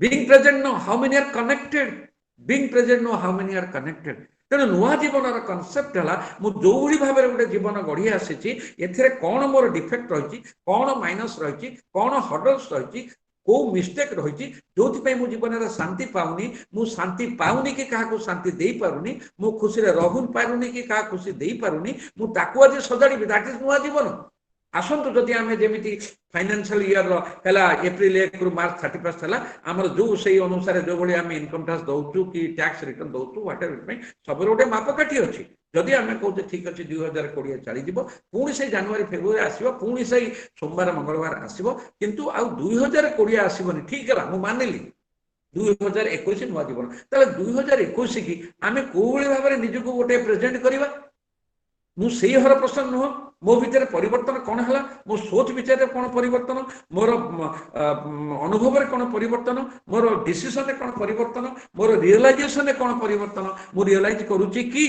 being present know how many are connected being present know how many are connected तेणु नुआ जीवन कनसेप्ट है मुझे भाव में गोटे जीवन गढ़ी आसी कौन मोर डिफेक्ट रही कौन माइनस रही कौन हर्डल्स रही को मिस्टेक रही जो मु जीवन में शांति पाऊनी मु शांति पाऊनी कि क्या शांति दे पारुनी मु खुशी रहून पारुनी कि क्या खुशी दे पारुनी मु ताकू आज सजाड़ी दैट इज नुआ जीवन आसतु जदि आम जमी फाइनान्शियल इयर है एप्रिल 1 रु मार्च 31 है आमर जो से अनुसार जो भाई आम इनकम टैक्स दौचु कि टैक्स रिटर्न दौचु व्हाट एवर सब गोटे मापकाठी अच्छी जदि आम कहते ठीक अच्छे 2020 चलीज पुणी से जनवरी फेब्रुआरी आसो पुणी से सोमवार मंगलवार आसो किंतु आउ 2020 आसबनी ठीक है मुझे मानिली 2021 नुआ जीवन तेल 2021 की आम कौ भाव में निजक गोटे प्रेजेंट करवा मुझे हर प्रश्न नुह मो भीतर परिवर्तन कौन है मो सोच विचार कौन परिवर्तन मोर अनुभव कौन परिवर्तन मोर डिसीजन कौन परिवर्तन मोर रियलाइजेशन कौन परिवर्तन मु रियलाइज करुच्ची कि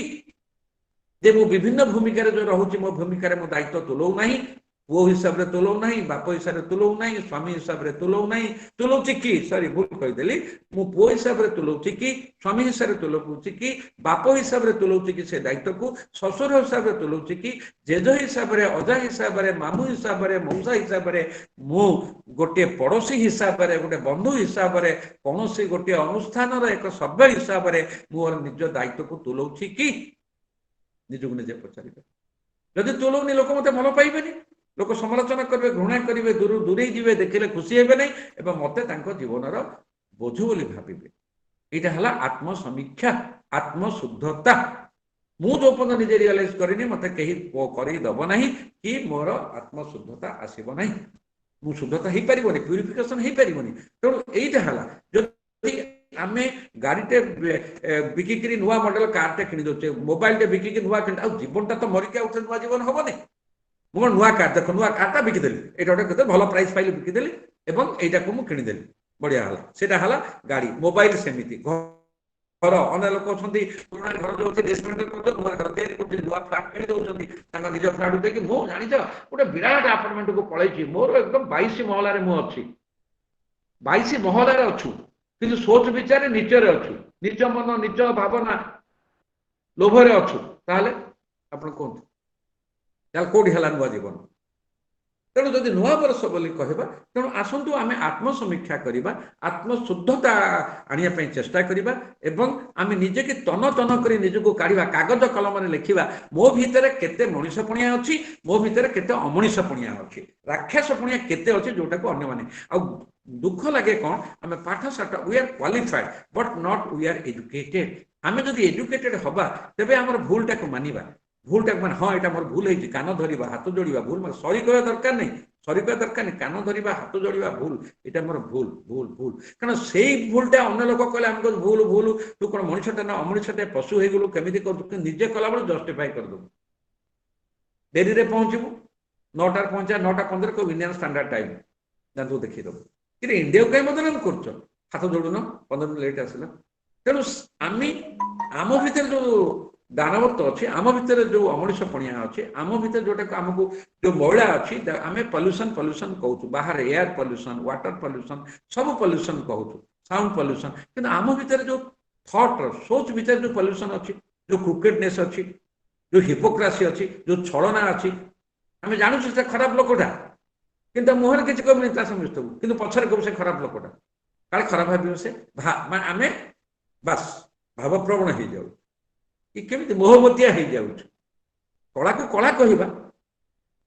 जे मु विभिन्न भूमिका जो रहुची मो भूमिका मो दायित्व तुलौ नहीं पुओ हिसाब से तुलौ नहीं बाप हिसाब से तुलौ नहीं स्वामी हिसाब से तुलौ नहीं तुलौची कि सॉरी भूल कहीदेली मु पुओ हिसाब से तुलौची कि स्वामी हिसाब से तुलौची कि बाप हिसाब से तुलौची कि से दायित्व को ससुर हिसाब से तुलौची कि जेज हिसाब से अजा हिसाब से मामू हिसाब से मौसा हिसाब से मु गोटे पड़ोशी हिसाब से गोटे बंधु हिसाब से कौन से गोटे अनुष्ठान एक सभ्य हिसाब से मोर निज दायित्व को तुलौची कि निजक निजे पचार जदि तुलौनी लोक मत भल पाइबेनी लोक समालोचना करेंगे घृणा करेंगे दूर दूरे जी देखिले खुशी हे नहीं मत जीवन बोझ बोली भावे यहाँ है आत्मसमीक्षा आत्मशुद्धता मु जो पर्यटन निजे रियलाइज करनी मत कहीं करदब ना कि मोर आत्मशुद्धता आसब ना मु शुद्धता हो पार प्यूरिफिकेशन हो पार तेणु यहीटा है आम गाड़ीटे बिकिक नुआ मॉडल कारटे किनी दे मोबाइल बिकिक नुआ कि जीवनटा तो मरिक उठे नुआ जीवन हम नहीं मुझे नुआ कार देख नुआ कारटा बिकिदेली यहाँ गोटे भल प्राइस पाइली बिकिदेली यहाँ को मुझे किनीदेली बढ़िया है सीटा है गाड़ी मोबाइल सेमती घर अने लोक पुराना घर जो नुआ घर नुआ फ्लाट किणी दौरान निज फ्लाट देखिए मुझे जानी गोटे विराट आपार्टमेंट को पलैची मोर एकदम 22 महलार मुझे 22 महलार अच्छु कि सोच विचार नीचर अच्छु निज मन निज भावना लोभर अच्छु ताहले आपण कहते कौटी है नुआ जीवन तेणु जदि नुआ वर्ष बोली कहबा तेणु आसतु आम आत्मसमीक्षा करवा आत्मशुद्धता आने चेष्टा करवा एवं आम निजे की तन तन कर निजक काढ़ा कागज कलम लिखा मो भितर केते मनीषपणिया अच्छी मो भितर केते अमनीषपणिया अच्छी राक्षसपणिया केते अच्छी जोटा को अन्य माने आ दुख लगे कौन आम पाठ साठ we are qualified but not we are educated आम जदि एजुकेटेड हवा तेबे आमर भूलटा को मानिबा भूलटा मान हाँ यहाँ मोर भूल है कान धरवा हाथ जोड़ा भूल मैं सरी कह दरकार नहीं सरी कह दरकार नहीं कान धरवा हाथ जोड़ा भूल यहाँ मोर भूल भूल भूल कारण से भूलटा अन्य लोक कहले आम भूल भूल तू कौन मनुष्यटा ना अमनुष्यटे पशु हो गलु केमी कर निजे कला बेल जस्टिफाई करदेबू डेरी पहुँचबू 9टार पहुँचा 9:15 को इंडियन स्टैंडर्ड टाइम जातु देखीदेव कि इंडिया को कहीं बदनाम कर हाथ जोड़ुन 15 मिनट लेट आसला तेणु आम भर जो दानवत्व अच्छी आम भर जो अमनीषपणिया अच्छे आम भर जोटा आमको जो मैला अच्छी आम पॉल्यूशन पॉल्यूशन कहूँ बाहर एयर पॉल्यूशन वाटर पॉल्यूशन सब पॉल्यूशन कहूँ साउंड पॉल्यूशन कि आम भर जो थॉट सोच भर जो पॉल्यूशन अच्छी जो क्रुकेडनेस अच्छी जो हिपोक्रासी अच्छी जो छलना अच्छी आम जानूँ से खराब लोकटा कि मुहर किसी कहबी समझते कि पछरे कह से खराब लोकटा काले खराब भाव से आम बास भावप्रवण हो जाऊ कि केमी मोहमतिया हो जाऊँ कला को कला कहवा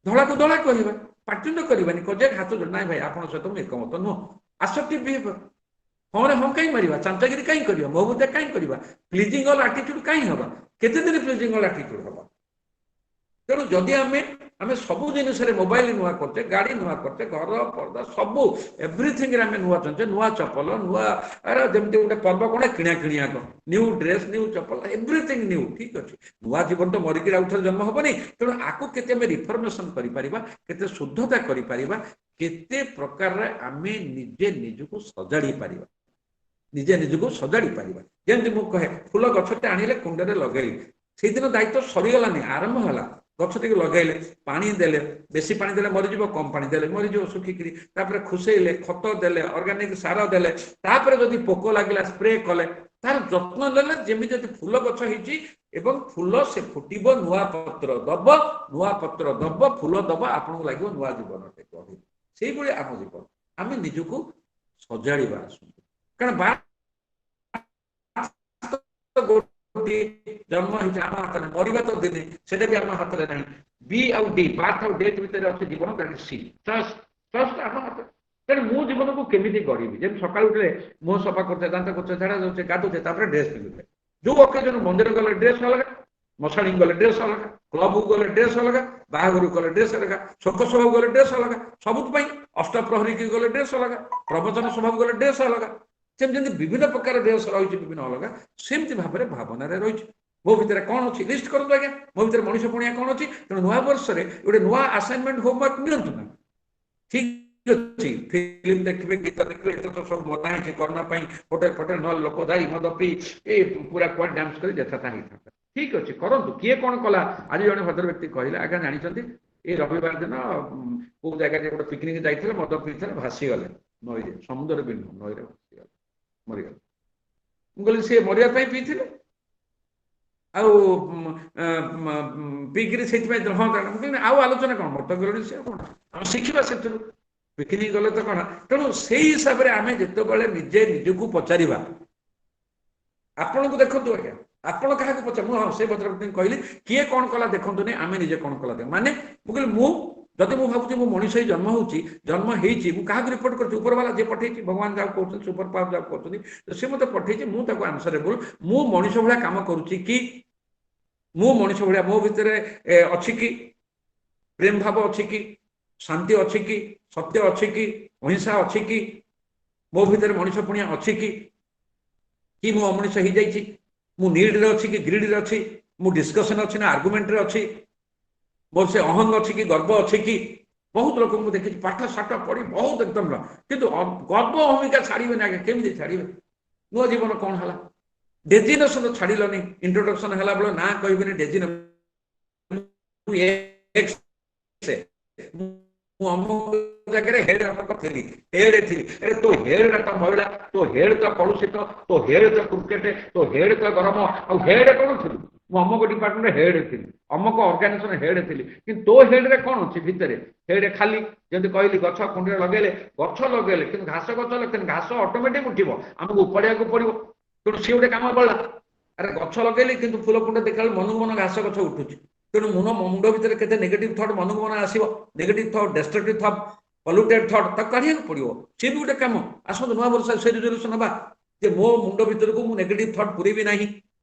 धड़ा को धड़ा कहवा पार्टिंड करवानी कजे हाथ जोड़ ना भाई आप सहित मुझे एकमत नुह आसक्टिव बिहेवियर हाँ हम कहीं मारिबा चांचागिरी कहीं करवा मोहबूदा कहीं करवा प्लीजिंग ऑल एटीट्यूड कहीं हवा केते दिन प्लीजिंग ऑल एटीट्यूड हवा तेणु जदि आम सब जिनस मोबाइल नुआ करते गाड़ी नुआ करते घर पर्दा सब एव्रीथिंग आम नुआ चाहते नुआ चपल नुआ जमी गोटे पर्व कौन किणा किणिया न्यू ड्रेस न्यू चपल एव्रीथिंग न्यू ठीक अच्छे नुआ जीवन तो मरिकी आउ थे जन्म हेनी तेणु आपको केते रिफर्मेसन करते शुद्धता करते प्रकार आम निजे निजको सजाड़ी पारिबा निजे निजको सजाड़ी पारिबा जमी मु कहे फूल गछटे आनिले कुंडे लगेली से दिन दायित्व सरीगलानी आरंभ है गछ टी लगेले पानी देले बेसी पानी देले मरीज कम पानी देले मरीज सुखिकी खुशेले खत देले ऑर्गेनिक सार देले जदि पोक लगे स्प्रे कले तार जत्न नेले जमी जदि फूल गछ एवं फूल से फुटब नुआ पत्र दब फूल दब आपको लगे नुआ जीवन से आम जीवन आम निजको सजाड़ा कारण जन्म हाथ में मरवा तो दिन से भी आम हाथ में ना बी आउ डी बार्थ आउ डेथ भितर अच्छे जीवन दैट सी ट्रस्ट ट्रस्ट आम हाथ तेणु मु जीवन को केमी गढ़ी जब सका उठे मुह सफा करते दांत करते झाड़ा जाऊे गाधुचे ड्रेस पिंधुते जो ओकेजन मंदिर गले ड्रेस अलग मशाणी गले ड्रेस अलग क्लब गले ड्रेस अलग बाहागर गले ड्रेस अलग शोक सभा गले ड्रेस अलग सबुपाई अष्टप्रहरी की गले ड्रेस अलग प्रवचन सभा गले ड्रेस अलग जमी विभिन्न प्रकार ड्रेस रही विभिन्न अलग सेमती भाव में भावना रही मो भितर कौन अच्छी लिस्ट करूँ आज्ञा मो भितर मनीष पुणिया कौन अच्छी तेणु नुआ वर्ष में गोटे नुआ असाइनमेंट होमवर्क नियंतु ना ठीक अच्छी फिल्म देखिए गीत देखिए तो सब बनाई कोरोना होटेल फोटेल न लोक जाई मद पी ए पूरा कुआ डांस कर जथा होता ठीक अच्छे करूँ किए कौन कला आज जड़े भद्र व्यक्ति कहले आज्ञा जानते ये रविवार दिन कौ जगह गोटे पिकनिक जाते मद पी भासीगले नई समुद्र भी नई भासीगले मरीगले मुझे सी मरवाई पीते पीकरी हाँ आउ आलोचना कौन मत गलि से कौन आम शिखा से पिकनिक गले तो कौन तेणु से हिसाब से आम जिते निजे निजक पचार आपण को देखु आज्ञा आपण क्या पचार हाँ से भद्रव्यक्ति कहली किए कौन कला देखु नहीं आम निजे कौन कला देख माने मुझे जदि मुझे भावुँ मो मनीष ही जन्म होती जन्म क्या रिपोर्ट कर ऊपर वाला जी पठे भगवान जहाँ कहते सुपर पावर जहाँ कहते सी मत पठे मुझे आंसरेबुल मु मनीष भाया कम करुच्ची कि मु मनीष भाया मो भितर अच्छी कि प्रेम भाव अच्छी कि शांति अच्छी कि सत्य अच्छी कि अहिंसा अच्छी कि मो भितर मनीष पुणिया अच्छी कि मु अमनीष हो जाइए मु नीड रे अच्छी कि ग्रीड रे अच्छी मु डिस्कशन अच्छी ना आर्गुमेंट रे अच्छी मोर से अहंग अच्छी कि गर्व अच्छी कि बहुत लोक देखी पाठ साठ पढ़ी बहुत एकदम किंतु गर्व अहमिका छाड़े ना केमी छाड़े नुआ जीवन कौन है डेजिनेसन तो छाड़लनी इंट्रोडक्शन है बेले ना कहबी डेजिन जगह हेड थी हेड थी अरे तो हेड तो महिला तो हेड तो कलुषित तो हेड तो क्रिकेट तो हेड तो गरम आ हेड कौन थी अमुक डिपार्टमेंट हेड थी अमुक ऑर्गेनाइजेशन हेड थी कि तो हेड रे कौन अच्छी भितर हेड खाली जब कहली गछ कुंडे लगेले गछ लगेले कि घास गछ लगे घास ऑटोमेटिक उठिब आमको उपाड़ा पड़ो तेणु सी गोटे कम पड़ा अरे गछ लगेली कि फूल कुंड देखा मन मन घास गछ उठुची तेणु मुंड भितर के नेगेटिव थॉट मन को मन आसो negative thought destructive thought polluted thought तक काढ़ा पड़ो सी भी गोटे कम आसतु नुआ वर्ष से रिजोल्यूशन हवा जे मो मुंड भितर को नेगेटिव थॉट पूरेबी ना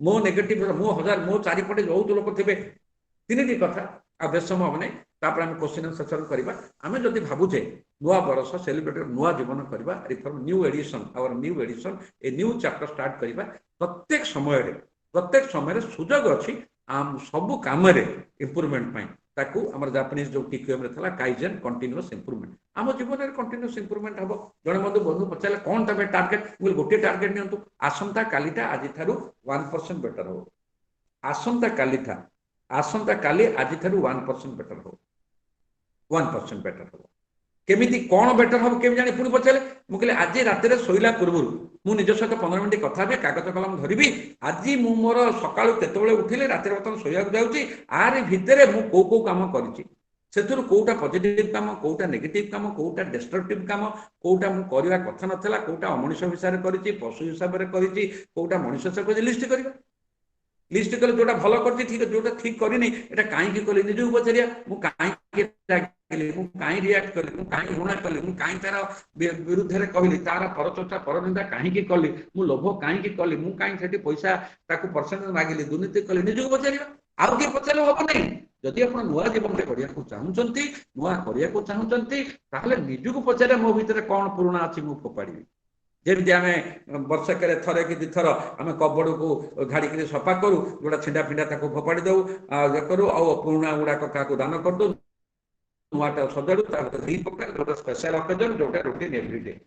मो नेगेटिव मो हजार मो चारिपटे बहुत लोक थे तीन कथा आ बेस समय हम आम क्वेश्चन सेसन करवा आम जब भावुचे नुआ बरस सेलिब्रेट नुआ जीवन करवा reform new edition our new edition a new chapter start करवा प्रत्येक समय सुजोग अच्छी आम सबू कम इम्प्रूवमेंट ताकू आम जापानीज जो टीक्यूएम था काइजेन कंटिन्यूअस इम्प्रूवमेंट आम जीवन में कंटिन्यूअस इम्प्रूवमेंट हम जड़े मत बंधु पचारे कौन तब टार्गेट मुझे गोटे टार्गेट नियंतु आसंता कालीटा आज 1% बेटर हो आसंता काली आज 1% बेटर हो 1% बेटर हो केमिति कौन बेटर हम केमी जानी पुणी पचारे मुझे आज रात शोला पूर्व मुझ निज सहित 15 मिनट कथा भी कागज कलम धरबी आज मु मोर सका केतबे उठिले रात बर्तमान शोया जाऊँगी आर भितर मु कौ कम कर कौटा पॉजिटिव काम कौटा नेगेटिव काम कौटा डिस्ट्रक्टिव काम कौटा मुझे कथा नाला कौटा अमनीष हिसाब से पशु हिसाब से कौटा मनीष हिसाब से लिस्ट करवा लिस्ट कले जोटा भल कर ठीक है जोटा ठीक करनी एटा कहीं कली निजक पचारिया मु कहीं मु कहीं रिएक्ट कली मु कहीं घृणा कली मु कहीं तार विरुद्ध में कहली तार परचर्चा परनिंदा कहीं कली मु लोभ कहीं कली मु कहीं से पैसा ताकू परसेंटेज मागिली दुर्नीति कली निजक पचारिया आउ किए पचारे हम नहीं जदि आप नुआ जीवन करिया चाहूँगी नुआ करिया चाहूँगी ताहले निजक पचारे मो भीतर कौन पुराना अच्छी मु फोपाड़ी जमी आम वर्षक थरे कि दिथर आम कबड़ को झाड़ी सफा करूँ जोटा छिंडा फिंडा ताको फोपाड़ी दऊ करूँ आ पुराणा गुड़ाक क्या दान करदे नुआटा सजाड़ू पका जो स्पेशल अकेजन जो रूटीन एवरीडे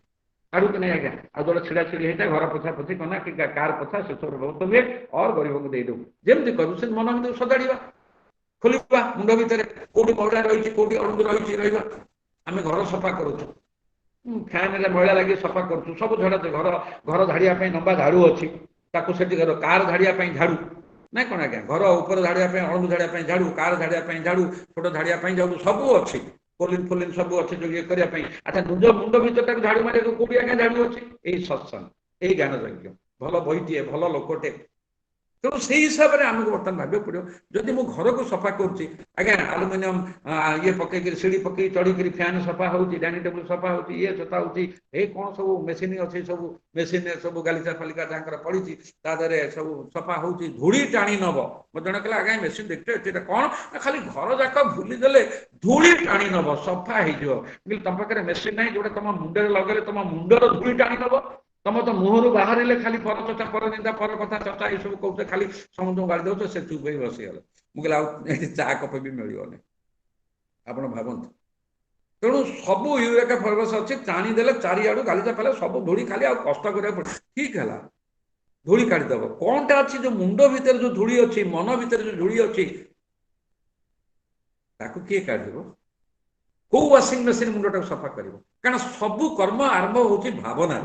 आड़ू कि नहीं आज्ञा आ जो छिड़ा छिड़ी होता है घर पोछा पोछी कना कि कार पोछा से सब बहुत हुए और गरीब को देदू जमी करूँ से मन भर सजाड़ा खोलवा मुंड भितर कौटी मैला रही कौटी अणु रही रहा आम घर सफा करूँ फैन मैला लगे सफा करूँ सब झड़ा घर घर झाड़िया लंबा झाड़ू अच्छी घर कार झाड़िया झाड़ू ना कौन आज्ञा घर ऊपर झाड़िया अणु झाड़िया झाड़ू कार झाड़िया झाड़ू छोट झाड़िया झाड़ू सब अच्छी पोलिन फोलिन सब अच्छे जो ये करने अच्छा निज मुंड भर झाड़ू मारे कौटी आज्ञा झाड़ू अच्छी यही सत्संग यही ज्ञान यज्ञ भल बहीटे भल लोकटे तेणु से हिसाब से आमको बर्तमान भाव पड़ो जदि मु घर को सफा करुच्ची आज्ञा आलुमिनियम ये पकईकि सीढ़ी पकई चढ़ी फैन सफा हो डाइनिंग टेबुल सफा हो सफा हो कौन सब मेसीन अच्छे सब मेसीन सब गालिचा फालिका जहाँ पड़ी तादे सब सफा हो धूली टाणी नब मत जन कहला आज्ञा मेसीन देखते कौन खाली घर जाक भूलीदे धूली टाणी नब सफा हो तुम पाखे मेसीन ना जो तुम मुंडे लगे तुम मुंडर धूली टाणी नब तुम तो मुहर बाहर खाली पर चर्चा पर निंदा पर कथा चर्चा ये सब कहते खाली समझ गाड़ी दौ से चुप ही बसीगल मुझे चा कप भी मिलने आप भावतु तेणु सब यूरेका फरबस अच्छे टाणीदे चारिआड़ गालीचा पाले सब धूली खाली आ कष्ट करा पड़े ठीक है धूली काढ़ीदेव कौनटा अच्छी जो मुंड भितर जो धूली अच्छी मन भितर जो धूली अच्छी ताकू किए काढ़ कौ वाशिंग मेसीन मुंडटा सफा कर कारण सबू कर्म आरंभ होची भावना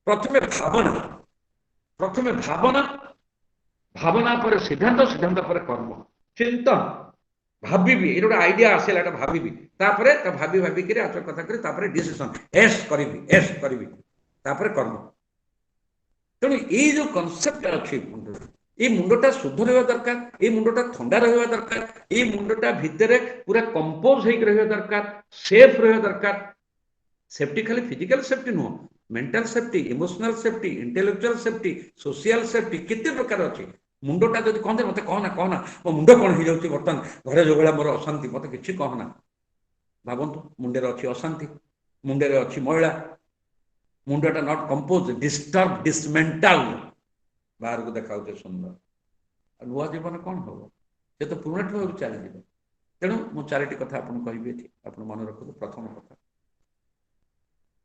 प्रथमे भावना भावना पर सिद्धांत सिद्धांत पर कर्म चिंतन भाभी ये गोटे आइडिया आसला भावी भाभी भाविक आचर कथा कर डिसीजन एस करी कर्म तेणु ये जो कनसेप्ट अच्छी ये मुंडटा शुद्ध रहा दरकार ये मुंडटा ठंडा रहा दरकार ये मुंडटा भितर पूरा कंपोज हो रहा दरकार सेफ रहा दरकार सेफ्टी खाली फिजिकल सेफ्टी नुह mental safety emotional safety intellectual safety social safety कितने प्रकार अच्छी मुंडटा जब कहते मत कहना मो मुंड कौन हो जाए बर्तमान घरे जो भाई मोर अशांति मत कि कहना भावतु मुंडे अच्छी अशांति मुंडे अच्छी मैला मुंडटा नॉट कंपोज डिस्टर्ब डिसमेंटल बाहर को देखा सुंदर नुआ जीवन कौन हम से तो पुराणा भाव चली तेणु मु चारिटी कथा आपको कहि आप मन रखु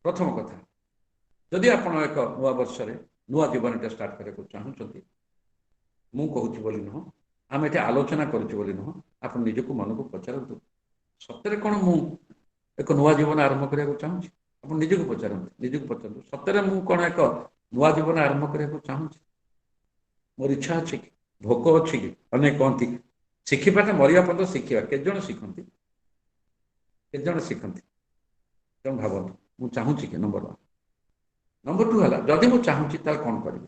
प्रथम कथा जदि आप एक नुआ वर्ष नुआ जीवन स्टार्ट करने को चाहूँगी मु कहूँ बोली नुह आम ये आलोचना करुँ नुह आप निजक मन को पचारतु सतरे कौन मु एक नुआ जीवन आरंभ करने को चाहूँगी आप निजक पचारतु सतरे मु कौन एक नुआ जीवन आरंभ करने को चाहूँगी मोर इच्छा अच्छी कि भोक अच्छी कि अनेक कहती शिखिबाटा मरिया पर्यटन शिखा केजन शिखती तेणु भावतु मु चाहूँगी कि नंबर 1 नंबर 2 है जदि मु चाहूँगी कौन करी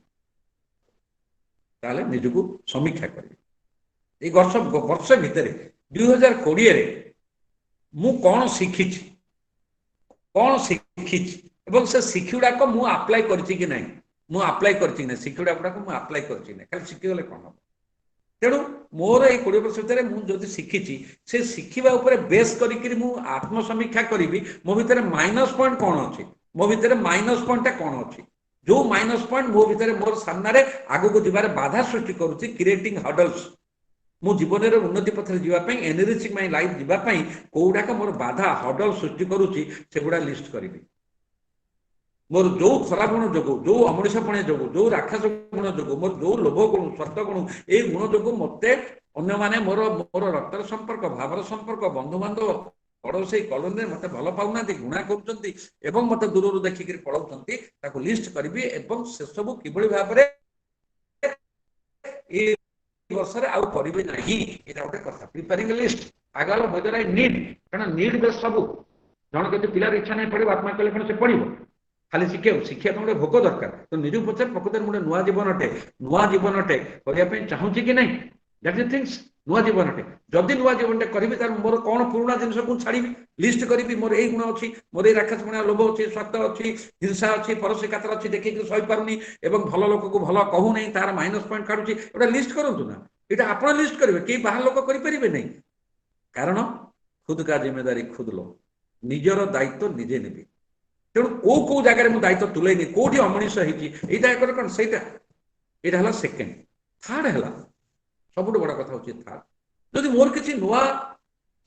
निजक समीक्षा करी वर्ष भितर 2020 मु कौन शिखी से शिखुड़ाक मु अप्लाई करी ना मु अप्लाई करी शिखुड़ा गुड़ाक मु अप्लाई करी खाली शिखीगले कौन हम तेणु मोर ये 20 वर्ष भितर मुझे शिखी से शिखा बेस करी आत्मसमीक्षा करी मो भितर माइनस पॉइंट कौन अच्छी मो भितर माइनस पॉइंट कौन अच्छी जो माइनस पॉइंट मो भितर मोर सामने आगू को जीवार बाधा सृष्टि करुच्ची क्रिएटिंग हर्डल्स मो जीवन उन्नति पथरे जीवाई एनरिचिंग माई लाइफ जीवाई कौटाक मोर बाधा हर्डल सृष्टि करुच्ची सेगुड़ा लिस्ट करी मोर जो खराब गुण जो जो अमनिषपणिया जो जो राक्षस गुण जो मोर जो लोभ गुण स्वार्थ गुण ये गुण जो मत अन्य माने मोर मोर रक्तर संपर्क भावर संपर्क बंधु बांधव पड़ोसी कॉलोनी मत भल पाऊना घृणा कर मत दूर देखिक पढ़ाऊँ लिस्ट करी से सब कि भाव वर्ष आउ करी ना गोटे कथा प्रिपेयरिंग लिस्ट आगल वेदर आई नीड कारण नीड बेस सब जन के पिलार इच्छा नहीं पड़े आत्मा कले से पढ़ो खाली शिक्षा शिक्षा तो गोटे भोक दरकार तो निज पचार प्रकृत गोटे नुआ जीवनटे करने चाहूँगी कि नहीं दैट इज थिंग्स नुआ जीवनटे जदि नुआ जीवनटे करी मोर कौन पुराना जिनस को छाड़ी लिस्ट करी मोर यही गुण अच्छी मोर राक्षस गुण लोभ अच्छी स्वार्थ अच्छी हिंसा अच्छी पड़ोसी कातर अच्छी देखिए सही पारुनी एवं भल लोक को भल कहू नहीं तार माइनस पॉइंट काढुची एटा लिस्ट करंतु ना एटा आपण लिस्ट करिवे कि बाहर लोक करि परिबे नहीं कारण खुद का जिम्मेदारी खुद लो निजर दायित्व निजे नेबी तेणु कौ जगह मुझे दायित्व तुलेनी कौटी अमनीष होता कौन से सेकेंड थर्ड है सब बड़ कथा हूँ थर्ड जदि मोर किसी नुआ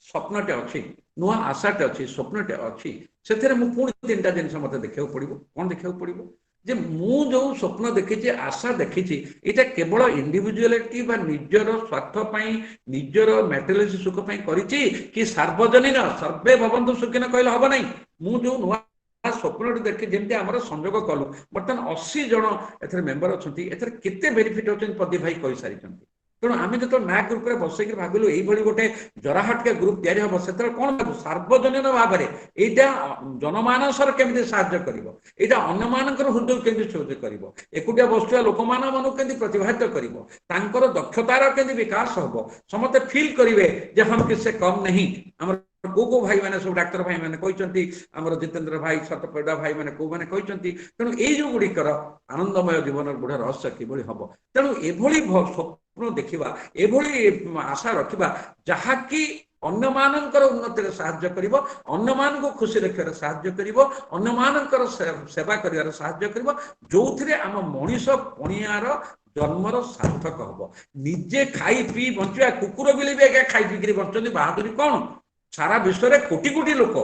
स्वप्नटे अच्छी नुआ आशाटे अच्छी स्वप्नटे अच्छी से पुणी तीन टा जिन मत देखा पड़ो कौन देखा पड़ो जे मु जो स्वप्न देखी आशा देखी ये केवल इंडिविजुअलिटी निजर स्वार्थ निजर मैटेरियलिस्ट सुख करी कि सार्वजनीन सर्वे भवन्तु सुखिन कहले हम ना मु जो नुआ स्वप्न देखी जमी आम संजोग कलु बर्तमान 80 जन ए मेम्बर अच्छा केते बेनिफिट होती प्रदीप भाई कही सारी तेणु आम जो ना ग्रुप में बसैक भाविलु ये गोटे जराहटके ग्रुप या हम से कौन भाव सार्वजनीन भाव में यहाँ जनमानसर केमी साहाଯ୍य कर अन्य मान हृदय केमी सहयोग कर एकुटिया बसुआ लोक मानू के प्रतिभात कर दक्षतार के विकास हम समस्ते फिल करेंगे हम किसी कम नहीं आम को भाई मैंने सब डाक्तर भाई मैंने कहते आमर जितेंद्र भाई सतपेड़ा भाई मैंने कौ मैंने कहते तेणु ये गुड़िकर आनंदमय जीवन गुड़ रहस्य किभली हम तेणु एभली स्वप्न देखा एभली आशा रखा जहाँकि अन्य मानकर उन्नति साहाଯ୍य करिवो अन्य मान को खुशी रखिबार साहाଯ୍य करिवो अन्य मानकर सेवा करिवार साहाଯ୍य करिवो जोथिरे आम मनीष पणियार जन्मर सार्थक हम निजे खाई पी बंचा कुकुर बिली भी आगे खाई पीकरी बंचती बहादुरी कौन सारा विश्व में कोटी कोटी लोक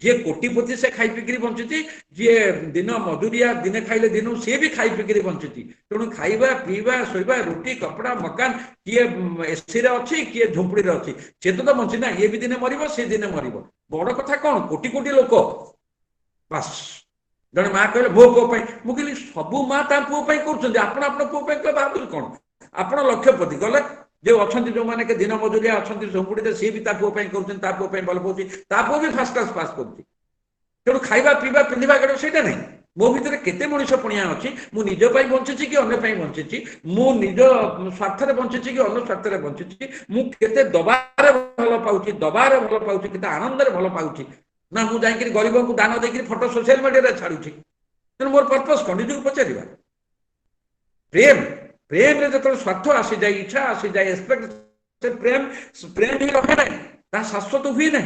जी कोटिपति से खाई पीकरी बंची जी दिन मजूरिया दिने खाइले दिन सी भी खाई पीकरी बंची तेणु खाइबा पीवा शोइबा रुटी कपड़ा मकान किए एसी अच्छी किए झोपड़ी अच्छी सी तो बंची ना ये भी दिने मर सी दिने मर बड़ कथा कौन कोटी कोटी लोक बास जड़े माँ कहले मो पुओ मुझे सबू माँ ता पुओ कर पुओ बहादुरी कौन आप लक्ष्यपति गले जो अच्छा जो मैंने के दिन मजूरिया अच्छा झोंपुड़ी सी भी पुओ कर भल पाँच पुओ भी फास्ट क्लास पास कर तेणु खाइबा पीवा पिंधा गड़ से नहीं मो भर केते मनीष पणिया अच्छी मु निज बंची कि अन्य बंची मु निज स्वार्थ बंची कि अन्य स्वार्थ बंची मु केते दबार भल पाऊँ दबार भल पाऊँ केते आनंद भल पाऊँ ना मु जाइए गरीब को दान देकर फोटो सोशल मीडिया छाड़ुची तेणु मोर पर्पस कौन निजी पचार प्रेम प्रेम रे जो स्वार्थ आसी जाए इच्छा आसी जाए एक्सपेक्ट से प्रेम प्रेम ही रखे ना शाश्वत हुए ना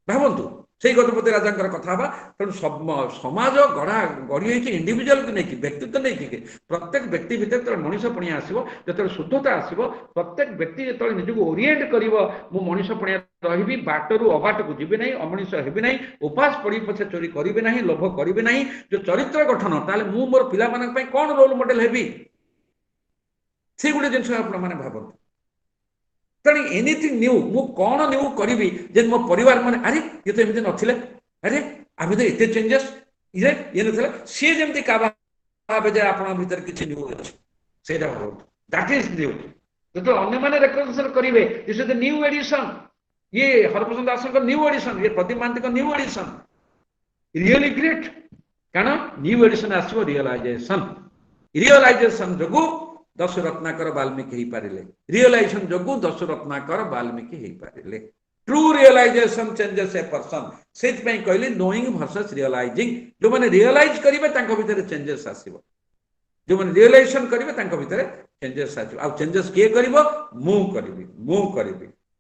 भावतु से गजपति राजा कथा तेणु समाज गढ़ा गढ़ी इंडिविजुअल को लेकिन व्यक्तित्व नहीं प्रत्येक व्यक्ति भीतर जो मनीष पणिया आसो जो शुद्धता आसो प्रत्येक व्यक्ति जो निजक ओरिएंट कर मनीष पणिया रही बाटरू अबाट को जी ना अमनीष हेबी ना उपास पड़ी पछे चोरी करेंगे ना लोभ करेंगे ना जो चरित्र गठन ताले मु मोर पिला कौन रोल मॉडल हेबी से गोटे जिन मैंने भावतु तेणु एनिथिंग न्यू मु कौन न्यू करी जे मो परिवार मैंने अरे ये तो एमती नथिले अरे आम तो एत चेंजेस ये ना सी जमी का आप भीतर किसी न्यू अच्छे से दैट इज न्यू जो अन्य मैंने रिकग्निशन करेंगे this is the new edition ये हरप्रसाद दास न्यू एडिशन ये Pradeep Mahanti new edition really great कारण न्यू एडिशन आसो रियलाइजेशन जो दश रत्नाकर वाल्मीकि हो पारे रियलाइजेशन जो दश रत्नाकर वाल्मीकि हो पारे true realisation changes a person से कहली नोइंग वर्सेस रियलाइजिंग जो मैंने रियलाइज करेंगे भीतर चेंजेस आसो जो मैंने रियलाइजेशन करेंगे भीतर चेंजेस आसो चेंजेस किए कर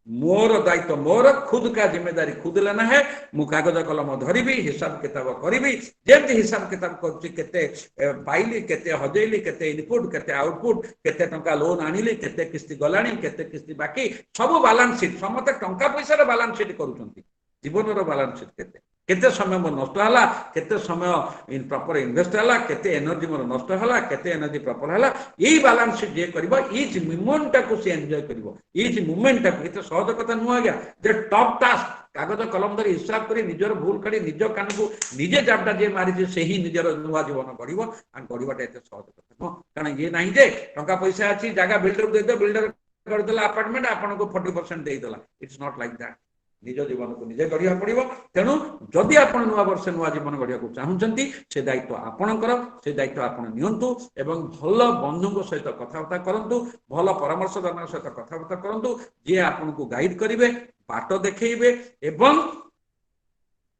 मोर दायित्व मोर खुद का जिम्मेदारी खुद लेना है मु कागज कलम धरबी हिसाब किताब करी जमी हिसाब किताब कर पाइली केते हजेली केते इनपुट केते आउटपुट केते टंका लोन आनिली केते किस्ती गलानी केते किस्ती बाकी सब बैलेंस शीट समस्त टंका पैसा बैलेंस शीट करूछंती जीवन बैलेंस शीट केते केते समय मोर नष्ट हला केते समय प्रॉपर इन्वेस्ट हला केते एनर्जी मोर नष्ट हला केते एनर्जी प्रॉपर हला यही बैलेंस शीट जे करबो ईच मोमेंट को से एंजॉय करबो ईच मोमेंट को एते सहज कथा नु आ गया जे टॉप टास्क कागज कलम धरी हिसाब करी निजर भूल काढी निज कान को निजे जाबटा जे मारी से ही निजर नुवा जीवन गढ़िबो आ गढ़िबाटा एते सहज कथा न कारण ये नाही जे टंका पैसा अछि जागा बिल्डर दे दो बिल्डर कर देला अपार्टमेंट आपन को 40% दे देला इट्स नॉट लाइक दैट निज जीवन को निजे गढ़िया पड़ो। तेणु जदि आपण नुआ वर्ष नुआ जीवन गढ़िया चाहूँगी से दायित्व आपणकर से दायित्व आपण नियंतु एवं भल बंधु सहित कथबार्ता करूँ भल परामर्शदाता सहित कथबार्ता करूँ जी आपण को गाइड करेंगे बाट देखइबे एवं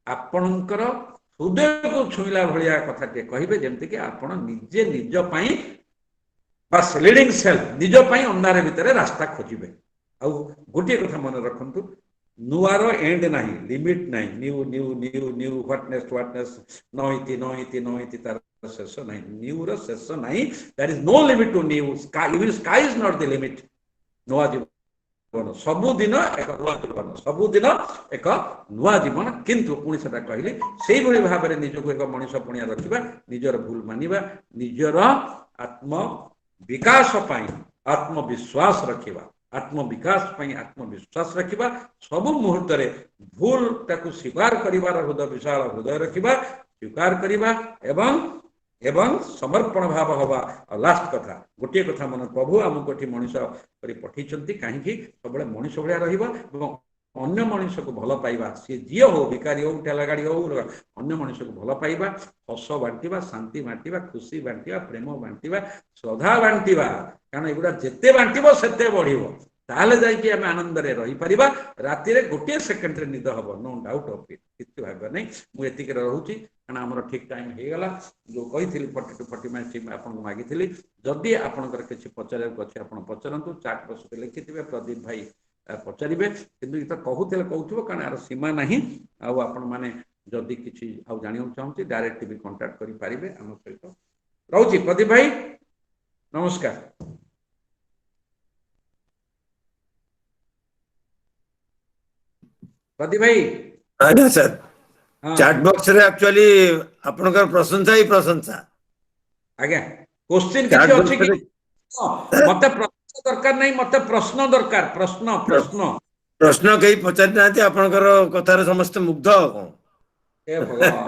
आपणकर हृदय को छुईला भाया कथा कहे जमती कि आपण निजे निज पाई बस लीडिंग सेल निज पाई अंधार भितर रास्ता खोजे। आउ गोटे कथा मन रखु नुआर एंड नहीं लिमिट नहीं new new new new whatness नईति नईति नईति तार शेष नहीं न्यू रो शेष नहीं that is no limit to new sky is not the limit नुआ जीवन सबुदिन एक नुआ जीवन सबुदिन एक नुआ जीवन किंतु पुणी से कहली से भाव में निजक एक मनीष पुणिया रखा निजर भूल मानिबा निजर आत्म विकास आत्मविश्वास रखिबा आत्मविकास आत्मविश्वास रखिबा सब मुहूर्त भूल ताकू स्वीकार करिवार हृदय विशाल हृदय रखिबा स्वीकार करिबा एवं एवं समर्पण भाव हवा। लास्ट कथा गोटे कथा मन प्रभु आमको मनीष कर पठेइछंती कहीं सब मनीष भाया रहिबा अन्य मनीष को भल पाइबा सी जी हो भिकारी हो ठेला गाड़ी हो अन्य मनीष को भल पाइबा हस बांटिबा शांति बांटिबा खुशी बांटिबा प्रेम बांटिबा श्रद्धा बांटिबा कारण एगुड़ा जिते बांटिबो सेते बढ़िबो ताले जाइए आम आनंद रही पारिबा राति रे गोटे सेकेंड रे निद हबो नो डाउट ऑफ इट किछि भाग नहीं मु एतिक रहूची कारण हमर ठीक टाइम हे गला जो कहिथिली 40 to 40 मिनिट आपन को मागिथिली जदि आपनकर किछि पचारे अछि आपन पचरंतु चाट बॉक्स पे लिखिथिबे प्रदीप भाई पचारे किंतु ये कहूले कहूब कारण यार सीमा नहीं आपण मैंने जदि किसी आउ जाना चाहूँगी डायरेक्ट भी कंटाक्ट करें आम सहित रोची प्रदीप भाई नमस्कार। प्रदीप भाई आज्ञा सर चैट बॉक्स रे एक्चुअली आपनकर प्रशंसा ही प्रशंसा आज्ञा क्वेश्चन किछि अछि कि मते प्रश्न दरकार नहीं मते प्रश्न दरकार प्रश्न प्रश्न प्रश्न कहीं पचारि ना आपनकर कथार समस्त मुग्ध कौन हे भगवान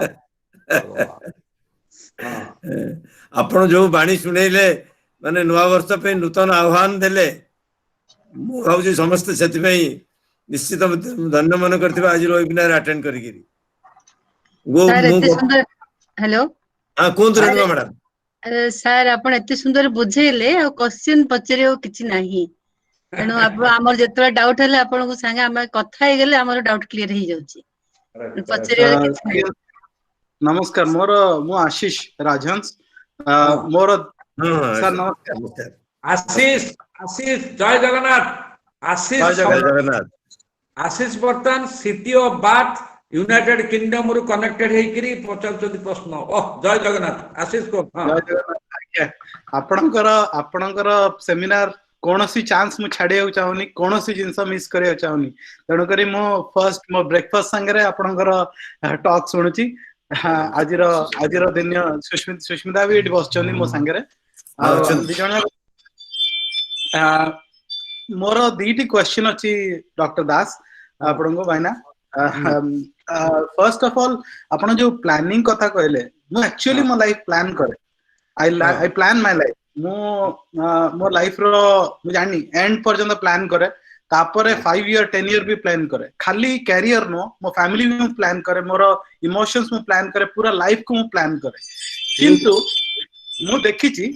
आपण जो बाणी शुणेले माने नुआ वर्ष पे नूतन आह्वान देले मु भावजी समस्त से निश्चित धन्य मन करथिबा आज वेबिनार अटेंड करी वो हेलो हां कोन रेणुका मैडम सर आपण एते सुंदर बुझेले आ क्वेश्चन पचरियो किछि नाही तेणु आमर जेतबा डाउट हले आपण को संगे हम कथा हे गेले हमर डाउट क्लियर हो जाउची पचरियो किछि नाही। नमस्कार मोर मु आशीष राजहंस मोर सर नमस्कार आशीष आशीष जय जगन्नाथ आशीष जय जगन्नाथ आशीष बर्तन city of bath United kingdom रु कनेक्टेड हेकरी पचारचंदी प्रश्न ओह जय जगन्नाथ आशीष को जय जगन्नाथ आपणकर सेमिनार कौन सी चांस मु छाड़िया चाहूनी कौन सी जिनस मिस करिया चाहूनी तेणु करी मो फर्स्ट मो ब्रेकफास्ट संगे आपणकर टॉक सुनुची आजिर दिन सुष्मिता भी बसचंदी मो संगे मोर दीटी क्वेश्चन अछि डॉक्टर दास आपण को भाईना फर्स्ट ऑफ ऑल आपण जो प्लानिंग कथा कहले मु एक्चुअली मो लाइफ प्लान करे आई प्लान माय लाइफ मो लाइफ रो मु जानी एंड पर्यंत प्लान करे तापरे 5 year 10 year भी प्लान करे खाली कैरियर नो मो फैमिली भी प्लान करे मोर इमोशंस मु प्लान करे पूरा लाइफ को मु प्लान करे किंतु मु देखि छी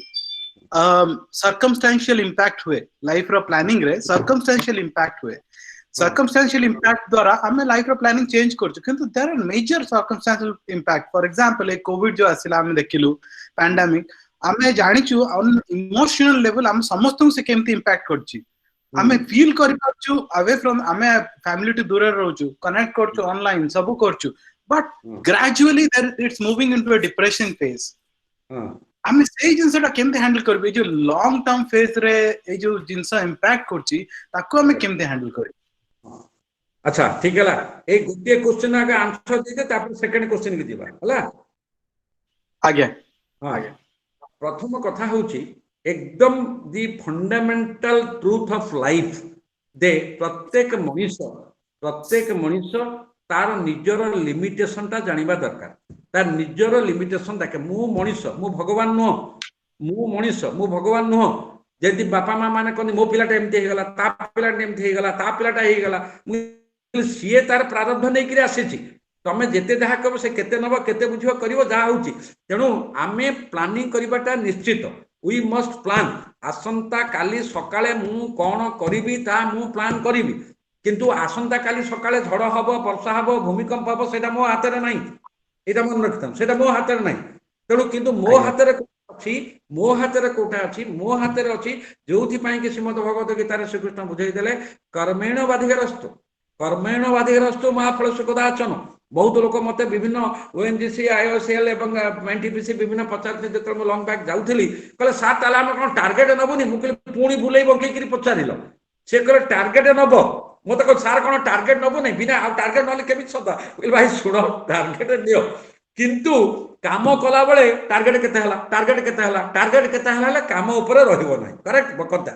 सर्कमस्टेंशियल इंपैक्ट हुए लाइफ रो प्लानिंग रे सर्कमस्टेंशियल इंपैक्ट हुए सर्कमस्टेंशियल इंपैक्ट द्वारा हमें लाइफ रो प्लानिंग चेंज करछु किंतु there are major circumstantial impact for example a Covid जो आसिला हम देखिलु पैंडेमिक हमें जानिछु इमोशनल लेवल हम समस्त से केमती इंपैक्ट करछि हमें फील कर पाछु अवे फ्रॉम हमें फैमिली टू दूर रहछु कनेक्ट करछु ऑनलाइन सब करछु but gradually it's moving into a depression phase हमें से जिनसटा केमते हैंडल करबे जो लॉन्ग टर्म फेज रे ए जो जिनस इंपैक्ट करछि ताको हमें केमते हैंडल करी। अच्छा ठीक है एक गोटे क्वेश्चन आगे आंसर दे दे तापर सेकंड क्वेश्चन के दिबा हला आगे हां प्रथम कथा होची एकदम the fundamental truth of life दे प्रत्येक मनुष्य तार निजर लिमिटेशन ता जानिबा दरकार तार निजर लिमिटेशन देखे मु मनुष्य मु भगवान नो मु मनुष्य मु भगवान नो जदि बापा माँ माने कहते मो पिलाटा एमती हो गला ता पिलाटा एमती हो गला ता पिलाटा हो गला मु सीए तार प्रारब्ध नहीं आसी तमें जिते जहाँ कह से केते नब केते बुझ कर जहाँ हूँ तेणु आम प्लानिंग करवाटा निश्चित वी मस्ट प्लान आसंता काली सकाळे मु कौन करी मु प्लान करी किंतु आसंता काली सकाळे झड़ हम वर्षा हम भूमिकंप हम से मो हाथ में नहीं यहाँ मन रखी था मो हाथ में नहीं तेणु किंतु मो हाथ में अच्छी मो हाथ में कौटा अच्छी मो हाथ में अच्छी जो कि श्रीमद भगवत गीतार श्रीकृष्ण बुझेदेले कर्मेण बाधिकारस्तु महाफल सुखदाचन बहुत लोक मत विभिन्न ओएनजीसी आईओसीएल एवं एनटीपीसी विभिन्न पचार जो लंग बैक जाऊँगी कहले सार ताले आम कौन टार्गेट नबुनि मुझे पुणी बुले बंकई पचार से कह टार्गेट नब मत कह सार कौन टार्गेट नबु नहीं बिना आ टार्गेट ना केमी सदा भाई शुण टार्गेट नियो किंतु काम कला बेले टार्गेट केते काम उपरे रहिबो नहीं करेक्ट बकता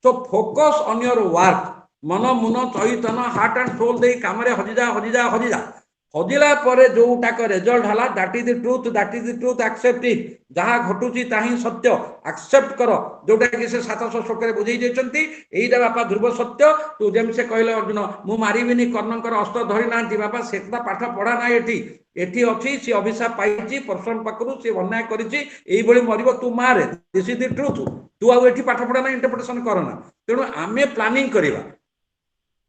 तो फोकस ऑन योर वर्क मन मुन चैतन हार्ट एंड सोल दे काम रे हजिजा हजिला परे जोटाक रिजल्ट हला that is the truth accept it जहाँ घटुची ताही सत्य एक्सेप्ट कर जोटा कि से 700 श्लोक बुझे देछंती एइटा बापा ध्रुव सत्य तू जेम से कहले अर्जुन मु मारिबिनी कर्णकर अस्त्र धरि नांती बापा सेटा पाठ पढ़ा ना एठी अछि से अभिशाप पाइछि परशुराम पाखरु से अन्याय करिछि एई भली मरिबो तू मारे दिस इज द ट्रूथ तू आ एठी पाठ पढ़ा ना इंटरप्रिटेशन करना तेणु आमे प्लानिंग करिबा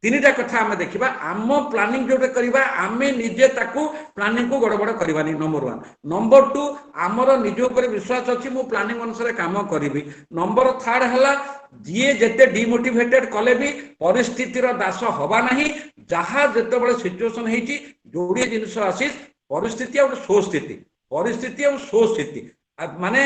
तीनटा कथा आम देखा आम प्लानिंग जोटे करवा आम निजे ताकू प्लानिंग को गड़बड़ करवानी नंबर 1 नंबर 2 आमर निज उपर विश्वास अच्छी मु प्लानिंग अनुसार काम करी नंबर 3 है जी जिते डिमोटिवेटेड कले भी परिस्थितिर दास हवा ना जहाँ जिते सिचुएसन होती जोड़े जिनस आसी परिस्थिति और स्वस्थिति माने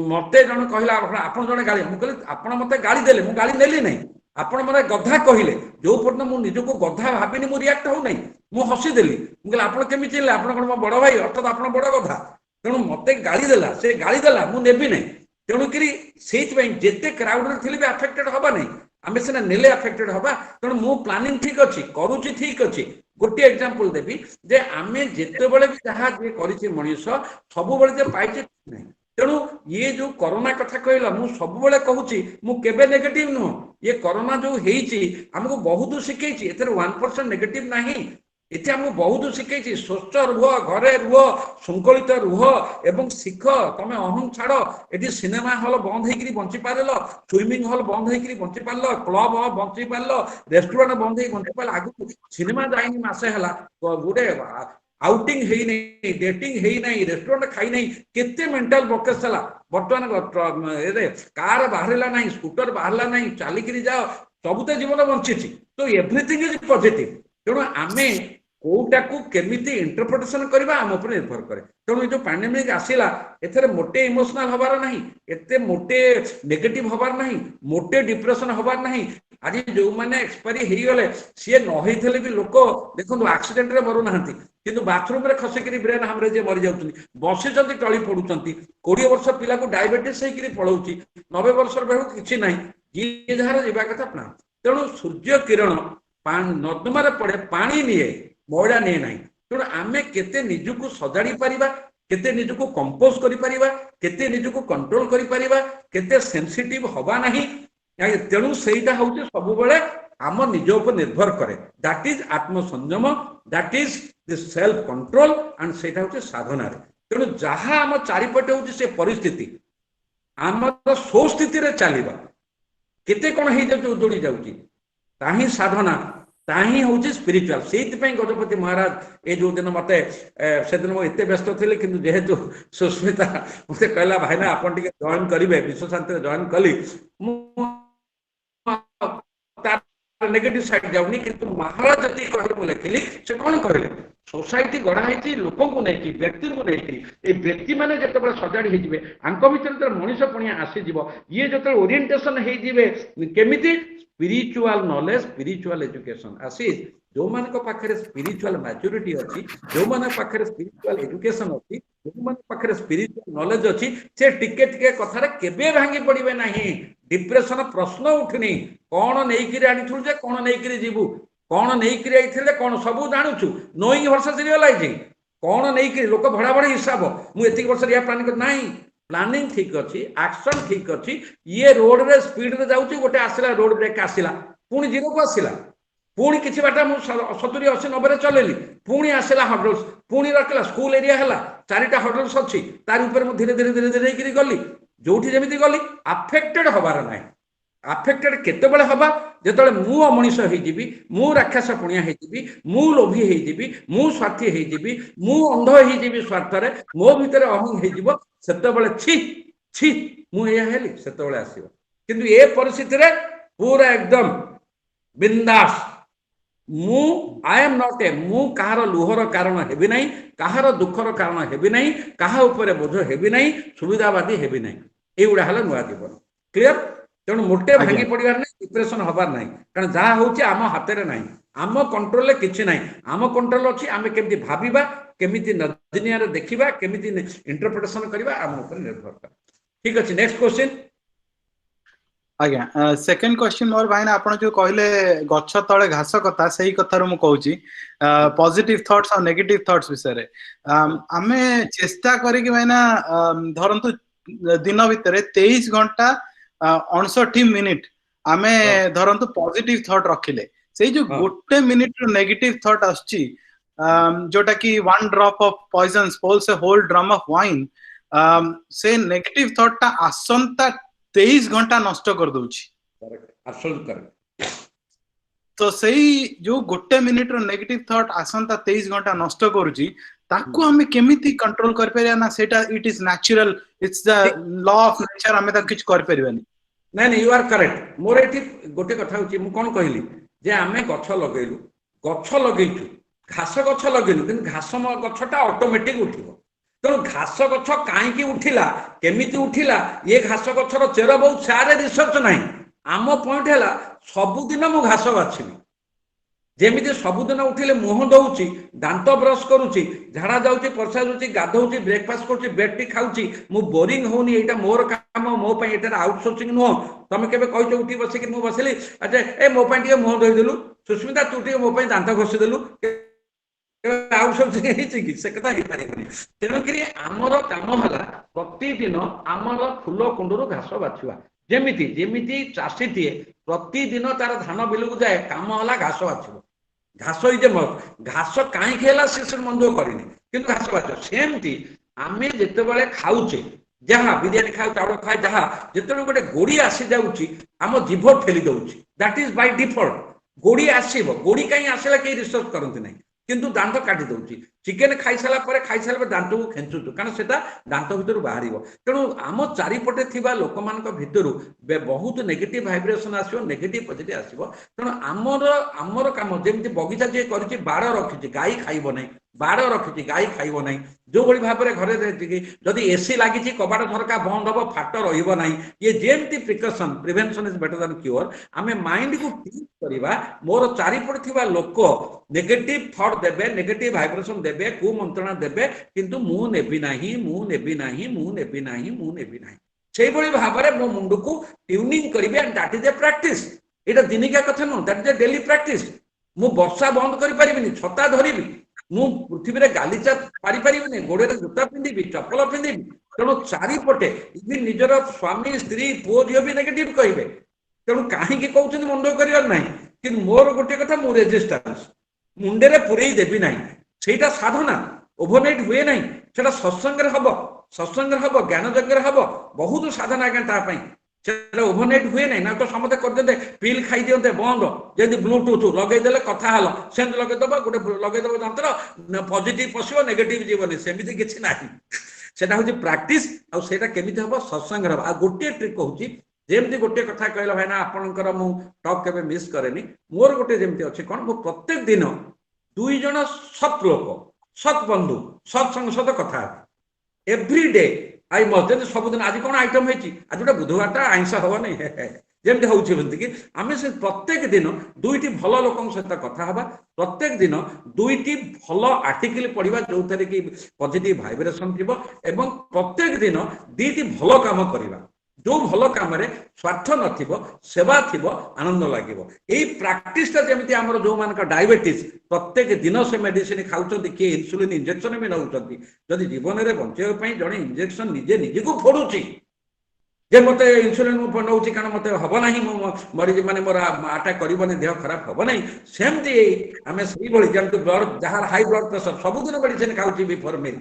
मत जन कहला आप जन गाड़ी मुझे आप मत गाड़ी देले मु गाड़ी नेली नहीं आपण मत गधा कहले जो पर्यटन मुझे निजको गधा भाविनी मु रिएक्ट हो नहीं मु हसीदेली मुझे आप केमी चिल्ले आप बड़ भाई अर्थात आप बड़ गधा तेणु मत गाड़ी देला से गाड़ी देला मु नेबी नहीं तेणुक जिते क्राउड थी भी अफेक्टेड हवा नहीं आम सीना नेले अफेक्टेड हवा तेणु मु प्लानिंग ठीक अच्छी करुच्ची ठीक अच्छी गोटे एग्जांपल देवी जे आम जिते बड़े भी जहाँ जी कर मनीष सब जे पाइचे नहीं तेणु ये जो कोरोना कथा कहला मु सब बेले कहूची मु केबे नेगेटिव नुह ये कोरोना जो हेची हमको बहुत शिखेची एथर 1% नेगेटिव नहीं एथे हमको बहुत शिखेची स्वच्छ रुह घरे रुह शृंखलित रुह एवं शिख तमे अहं छाड़ एटी सिनेमा हॉल बंद होइकरी बंची पारल स्विमिंग हॉल बंद होइकरी बंची पारल क्लब बंची पारल रेस्टोरेंट बंद होई बंची पारल आगु सिनेमा जाइनी मासे हला गोटे आउटिंग है नहीं डेटिंग है नहीं रेस्टोरेंट खाई नहीं केते मेंटल ब्लॉकेज चला बर्तमान कार बाहरला नहीं स्कूटर बाहरला नहीं चलिकी जाओ सबुते जीवन बंची तो एवरीथिंग इज पॉजिटिव तेणु आमे कोटा को केमिति इंटरप्रिटेशन करबा हम ऊपर निर्भर करे तेणु जो पैंडेमिक आसिला एथरे मोटे इमोशनल हबार नहीं एते मोटे नेगेटिव हबार नहीं मोटे डिप्रेशन हबार नहीं आज जो मैंने एक्सपायरी हो गले सी न होते भी लोक देखो एक्सीडेंट रे मरु ना किंतु बाथरूम रे खसिक ब्रेन हामरेज मरी जाऊँ बसी टली पड़ुंट 20 वर्ष पिला को डायबिटीज होकर पलाऊँगी 90 वर्ष बेलू कि ना जी जार जा कथा प्लान तेणु सूर्य किरण नर्दमार पड़े पानी निए मयला निए ना तेणु आम केते निजको सजाड़ी पारिबा केते निजको कंपोज करि पारिबा केते निजको कंट्रोल करि पारिबा केते सेंसिटिव हवा नहीं तेणु सेटा हूँ सब बेले आम निज उपर निर्भर करे दैट इज आत्मसंयम that is the self control and सेटा हूँ साधना तेणु जहाँ आम चारिपटे हूँ से परिस्थिति आम स्वस्थिति रे चलवा केते कौन हो जाए उजड़ी जाऊँगी ताही साधना ताही हूँ स्पिरिचुआल से गजपति महाराज ये जो दिन मत से दिन मुझे व्यस्त थी कि जेहेतु सुस्मिता मत कहला भाई ना आप जॉइन करेंगे विश्व शांति जॉइन कली नेगेटिव साइड जाऊनी किंतु महाराज जी कहले मु लिखिली से कौन कहले सोसाइटी गढ़ाई लोक को नहीं व्यक्ति को नहीं व्यक्ति मैंने जो सजाड़ी होते आंक भर मनीष पुणिया आसीज ये जो orientation होमिति spiritual knowledge spiritual education आसीज जो मान पाखे स्पिरिचुआल मैच्योरिटी अच्छी जो मान पाखे स्पिरिचुआल एजुकेशन अच्छी जो मान पाखे स्पिरिचुआल नॉलेज अच्छी से टिके टिके कथार केबे भांगी पड़े ना डिप्रेशन प्रश्न उठुनी कौन नहीं आनी जे कौन नहीं जीवु कौन नहीं आईते कौन सब जानूचु नोइंग वर्सेस रियलाइजिंग कौन नहीं लोक भड़ा भड़ा हिसाब मुझे वर्ष या प्लानिंग कर नहीं प्लानिंग ठीक अच्छी एक्शन ठीक अच्छी ये रोड रे स्पीड रे जाऊँगी गोटे आसला रोड ब्रेक आसला पुणी जीरो को आसला पुणी किसी बाट मुझे 70 80 90 चलेली पुणी आसला हडल्स पुणी रखला स्कूल एरिया है 4टा हडल्स अच्छी तार ऊपर मुझे धीरे धीरे धीरे धीरे गली जो जमी गली आफेक्टेड हबार ना आफेक्टेड केतबेले हबा जेतबेले मु अमनिष होइजिबी मु राक्षस पुणिया होइजिबी मु लोभी होइजिबी मु स्वार्थी होइजिबी मु अंध होइजिबी स्वार्थरे मो भितर अहं होइजिबो सेतबेले छी छी मु एया हेली सेतबेले आसीबो किंतु ए परिस्थिति रे पूरा एकदम बिंदास मु आई एम नॉट ए मु कहार लुहर कारण हेबी नाही कहार दुखर कारण हेबी नाही कहा ऊपर बोझ हेबी नाही सुविधावादी हेबी नाही एउडा हला नुआ जीवन क्लियर तेणु मोटे भांगी पड़ार ना डिप्रेशन हबार ना कारण जहाँ हूँ आम हाथ में ना आम कंट्रोल किसी ना आम कंट्रोल अच्छी आम केमी भाविबा केमी नजनिया देखा केमी इंटरप्रिटेशन करवा आम ऊपर निर्भर कर ठीक अच्छे नेक्स्ट क्वेश्चन आज्ञा सेकंड क्वेश्चन मोर भाई ना आपण जो कहले गच्छ तळे घास कथा सही कथार मु कहूची पॉजिटिव थॉट्स और नेगेटिव थॉट्स विषय रे आमे चेष्टा करी कि भाई ना धरंतु दिन भितर 23 घंटा 59 मिनिट आमे धरंतु पॉजिटिव थॉट रखिले से जो गोटे मिनिट रो नेगेटिव थॉट आछी जोटा कि one drop of poison spoils a whole drum of wine से नेगेटिव थॉट ता आसंता 23 घंटा नष्ट कर दोची तो सही जो गोटे मिनिट रो नेगेटिव थॉट आसंता 23 घंटा नष्ट करूची ताकू हमें केमिति कंट्रोल कर परिया ना सेटा it is natural it's the law of nature हमें ता किछ कर परिबानी नहीं नहीं यू आर करेक्ट मोर एठी गोटे कथा होची मु कोन कहली जे आमे गछ लगेलु गछ लगेइछु घास गछ लगेलु किंतु घास गछटा ऑटोमेटिक उठिबो तो घास गछ काहे की उठिला केमिति उठिला ये घास गछर चेर बहुत सारे रिसर्च नाही आम पॉइंट हैला सब दिन मु घास बाछिबी जेमिति सबुदिन उठिले मुह दौची दांत ब्रश करुची झाड़ा जाऊँगी परसा जाऊँगी गाधौची ब्रेकफास्ट करुची बेड टी खाऊची मु बोरिंग होनी एटा मोर काम मो पई एटा आउटसोर्सिंग नुह तमे केबे कहिछ उठी बसिक मु बसिली अच्छा ए मो पई टिके मुह धोई देलु सुस्मिता तू टिके मो पई दांत घसी देलु आउटसोर्सिंग हेछि कि से कथा हे पारिबनी तेनो करी हमर काम हला प्रतिदिन हमर फुल कुंडरू घास बाछुआ जेमिति जेमिति चाषीटीए प्रतिदिन तार धान बिलू जाए काम हला घास बाछुआ घास इजे घास कहीं खेला से मंदो करनी किंतु घास बाछ सेमती आमे जेतेबेले खाउचे जहाँ बिरियानी खाऊ चाउल खाए जहाँ जेतेबेले गोटे गोड़ी आसी जाउची आम जीभ ठेली दउची दैट इज बाय डिफॉल्ट गोड़ी आसीबो गोड़ी कहीं आसेला के रिसर्च करंती नहीं किंतु दांत काटी दउची चिकेन खाई साला पर दांत को खेचुचु कारण से दांत भीतर बाहर तेणु आम चारिपटे थिबा लोक मानक भितर बहुत नेगेटिव भाइब्रेशन आसो नेगेटिव पॉजिटिव आसो तेणु आमर काम जमी बगीचा जी कर बाड़ रखी गाई खाइब ना बाड़ रखी गाई खाइब ना जो भाई भाव में घरे जदि एसी लगी कबाट झरका बंद हम फाट रहा ये जेमती precaution prevention is better than cure आम माइंड को ठीक करवा मोर चारिपटे थिबा लोक नेगेटिव थॉट देबे नेगेटिव भाइब्रेशन देबे कु मंत्रणा देबे किंतु मु नेबी नाही मु नेबी नाही मु नेबी नाही मु नेबी नाही सेही भली भाबरे मो मुंड को ट्यूनिंग करिवे and that is a practice एटा दिनिका कथा न that is a daily practice मु वर्षा बंद करि परिबिनी छता धरिबी मु पृथ्वी रे गालीचा पारि परिबिनी गोड़े रे जूता पिंदिबी चप्पल पिंदिबी तेणु चारिपटे इवन निजर स्वामी स्त्री पुओ झियो भी नेगेटिव कहिबे तेणु काहेकि कहउछन मंदो करियर नाही कि मोर गोटे कथा मु रेजिस्टेंस मुंडे रे पुरई देबी नाही सेटा साधना ओभरनाइट हुए नहीं सेटा सत्संग रे हबो ज्ञान यज्ञ रे हबो बहुत साधना आज्ञा ता पई सेटा ओभरनाइट हुए नहीं ना तो समते कर देते पिल खाई दियंते बंद जेदी ब्लूटूथ लगे देले कथा हलो सेंत लगे दबा गोटे लगे दबा जंत्र पॉजिटिव पसिबो नेगेटिव जीवनी सेमिति किछि नाही सेटा होची प्रैक्टिस आ सेटा केमिति हबो सत्संग रे आ गोटे ट्रिक कहूची जेमती गोटे कथा कहला भाई ना आपनकर मु टॉक केबे मिस करेनी मोर गोटे जेमती अछि कोन मु प्रत्येक दिन दुई जन सत लोक सत बंधु सत संग कथा एवरी डे आई मस्ट सबुदिन आज कौन आइटम है आज गोटे बुधवार आइंस हम नहीं जमी होती कि आम से प्रत्येक दिन दुईटी भल लोक सहित कथा हवा प्रत्येक दिन दुईटी भल आर्टिकल पढ़ा जो थे कि पॉजिटिव वाइब्रेशन थी एवं प्रत्येक दिन दीटी भल काम करवा जो भल काम स्वार्थ नथिबो सेवा थिबो आनंद लागिबो एई प्रैक्टिस ता जेमिति हमर जो मान का डायबिटीज प्रत्येक दिन से मेडिसिन खाउछन्ति कि इंसुलिन इंजेक्शन भी नउछन्ति जदि जीवन रे बंचे पई जणे इंजेक्शन निजे निजे को फोडुची जे मते इन्सुलिन मु नौची कारण मते हबो नाही मरि माने मोर अटैक करबनी देह खराब हबो नाही सेमती आमे सही भଳି जेंतु ब्लड जहार हाई ब्लड प्रेशर सब दिन मेडिसिन खाउची बिफोर मील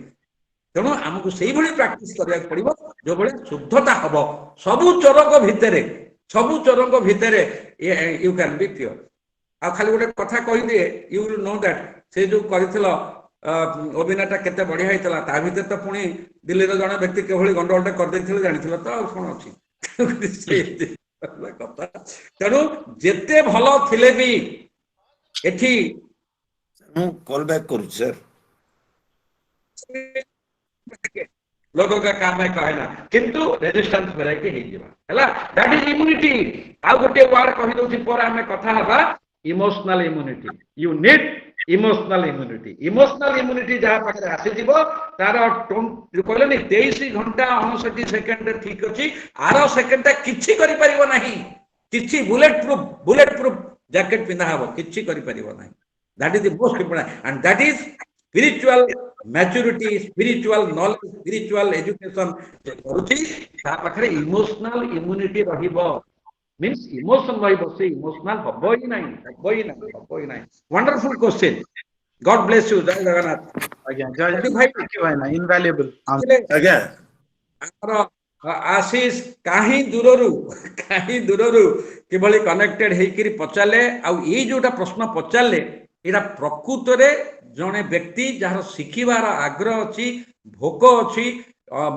तेणु आमको से भଳି प्रैक्टिस करिया पड़िबो जो भଳି शुद्धता हबो सबु चोरक भितरे यू कैन बी प्योर आ खाली गोटे कथा कहि दिए यू विल नो दैट से जो करिथिलो अभिनयटा केते बढ़िया होइतला ता भितर तो पुणी दिल्ली रो जने व्यक्ति के भଳି गंडोलटा कर देथिले जानिथिलो तो कोन अछि कथा तेणु जेते भलो थिले भी एठी मु कॉल बैक करू सर लोगों का काम है कहना किंतु रेजिस्टेंस वेराइटी हे जिवा हला दैट इज इम्यूनिटी आ गोटे वर्ड कहि दोछि पर हमें कथा हबा emotional immunity you need emotional immunity जहाँ पाखे आसी तार कहले 23 घंटा 59 सेकेंड ठीक अच्छी आर सेकेंड किछि करि परिबो नाही किछि बुलेट प्रूफ जैकेट पिंधा हबो किछि करि परिबो नाही that is the most important and that is spiritual maturity spiritual knowledge spiritual education करूछि ता पाखे इमोशनल इम्यूनिटी रहिबो मीन्स इमोशन रहिबो से इमोशनल हबो ही नाही wonderful question god bless you Jay Jagannath आज्ञा जय भाई थैंक यू भाई ना इनवैल्यूएबल आज्ञा हमर आशीष काही दूररू किभली कनेक्टेड हेकरी पचाले आ ये जोटा प्रश्न पचाले एटा प्रकृत रे जने व्यक्ति जार शिखिबार आग्रह अछि भोक अछि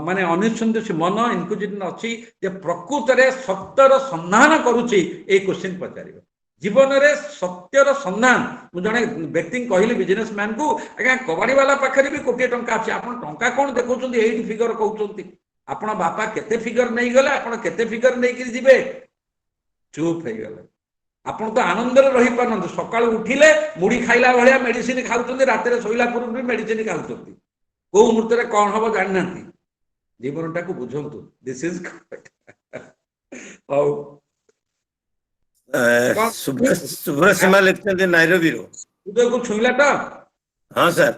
माने अनुसंधान मन इनक्विजिटिव अछि जे प्रकृत रे सत्यर संधान करूची ए क्वेश्चन पचारिबो जीवन रे सत्यर संधान मु जने व्यक्ति कहली बिजनेसमैन को आज्ञा कबाड़ी वाला पाखरे भी कोटी टंका अछि आपण टंका कोन देखौचंदी एही फिगर कहउचंदी आपण बापा केते फिगर नै गले आपण केते फिगर नै कि जिवे चुप हे गले आपण तो आनंद रे रही पानंद सकाळ उठिले मुड़ी खाइला भलिया मेडिसिन खाउचंदी रात रे सोइला पूर्व भी मेडिसिन खाउचंदी को मुहूर्त रे कोन हबो जानि नांती जीवनटा को बुझंतु दिस इज शुभ सीमा लिखते नायरोबी रो उदय को छुइला तो हाँ सर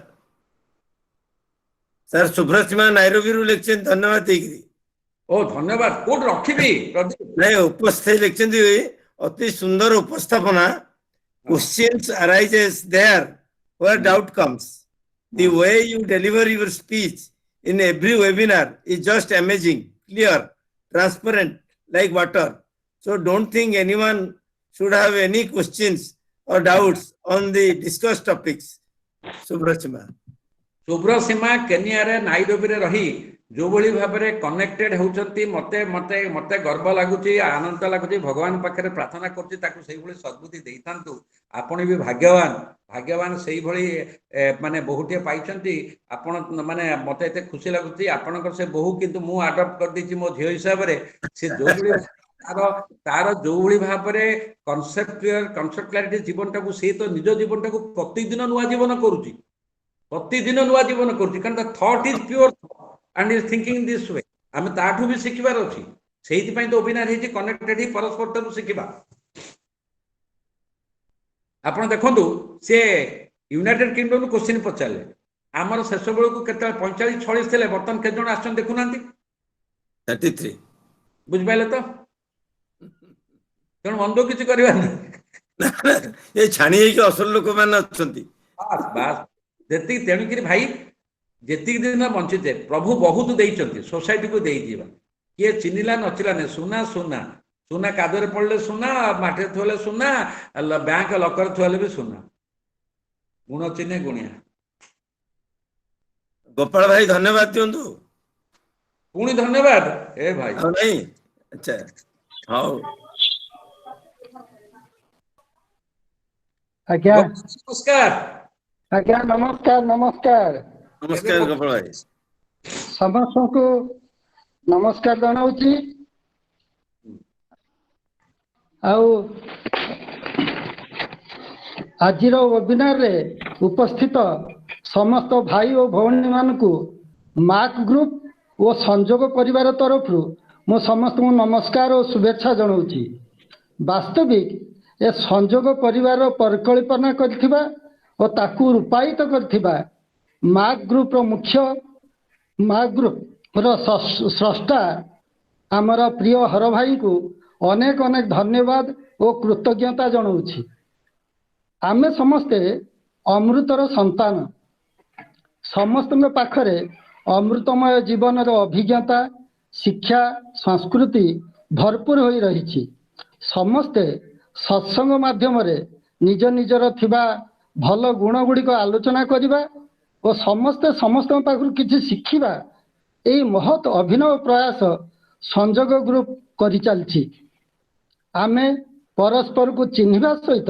शुभ सीमा नायरोबी रो लिखते धन्यवाद देकरी ओ धन्यवाद कोड रखिबी प्रदीप नहीं उपस्थित लिखते अति सुंदर उपस्थापना questions arises there where doubt comes the way you deliver your speech in every webinar is just amazing clear transparent like water so don't think anyone should have any questions or doubts on the discussed topics Shubhra Seema Kenya रे Nairobi रे रही जो भली भाबरे connected होउचंती मते मते मते गर्व लागुची आनंद लागुची भगवान पाखरे प्रार्थना करची ताकू सेही भली सद्बुद्धि देइतांतु आपण भी भाग्यवान सेही भली माने बहुटे पाइचंती आपण माने मते एते खुशी लागुची आपनकर से बहु किंतु मु अडॉप्ट कर दिची मो झियो हिसाब रे से जो भली तार जो भली भाबरे कांसेप्ट क्लैरिटी जीवनटा को से तो निज जीवनटा को प्रतिदिन नुवा जीवन करूची प्रतिदिन नुवा जीवन करूची कारण the thought is pure and is thinking this way आमे ताठू भी सिखिबार अछि सेहिति पई तो ओबिनार हेछि कनेक्टेड ही परस्पर तनु सिखिबा आपण देखंतु से यूनाइटेड किंगडम नु क्वेश्चन पचाले हमर शेष बेल को केते 45 46 थिले बर्तन के जण आछन देखु नांती 33 बुझ पाइले तो जण बंदो किछि करबा ये छाणी के असल लोक मान अछंती बस जेति तेनु कि भाई जेतिक दिन बंचिते प्रभु बहुत देइचंती सोसाइटी को देई जीवा किए चिनिला नचिला ने सुना सुना सुना कादरे पड़ले सुना माटे थोले सुना बैंक लकर थोले भी सुना गुण चिन्हे गुणिया गोपाल भाई धन्यवाद दियंतु पुणी धन्यवाद ए भाई नहीं अच्छा हां आज्ञा नमस्कार आज्ञा नमस्कार नमस्कार नमस्कार गोपाल भाई समस्त को नमस्कार जनाऊची आज वेबिनार रे उपस्थित समस्त भाई और भौणी मानकु मार्क ग्रुप और संजोग परिवार तरफ मो समस्त को नमस्कार और शुभेच्छा जनाऊची वास्तविक ए संजोग परिवार परिकल्पना करथिबा और ताकू रूपायित करथिबा मार्क ग्रुप रो मुख्य मार्क ग्रुप रो स्रष्टा आमर प्रिय हर भाई को अनेक अनेक धन्यवाद और कृतज्ञता जनाऊँगी। आमे समस्ते अमृतर संतान, समस्त पाखरे अमृतमय जीवन अभिज्ञता शिक्षा संस्कृति भरपूर हो रही। समस्ते सत्संग माध्यम निज निजर थिबा भल गुण गुड़िक आलोचना करवा और समस्ते समस्त पाखु किसी शिखिबा यही महत अभिनव प्रयास संजोग ग्रुप करि चलछि। आमे परस्पर को चिन्हिबा सहित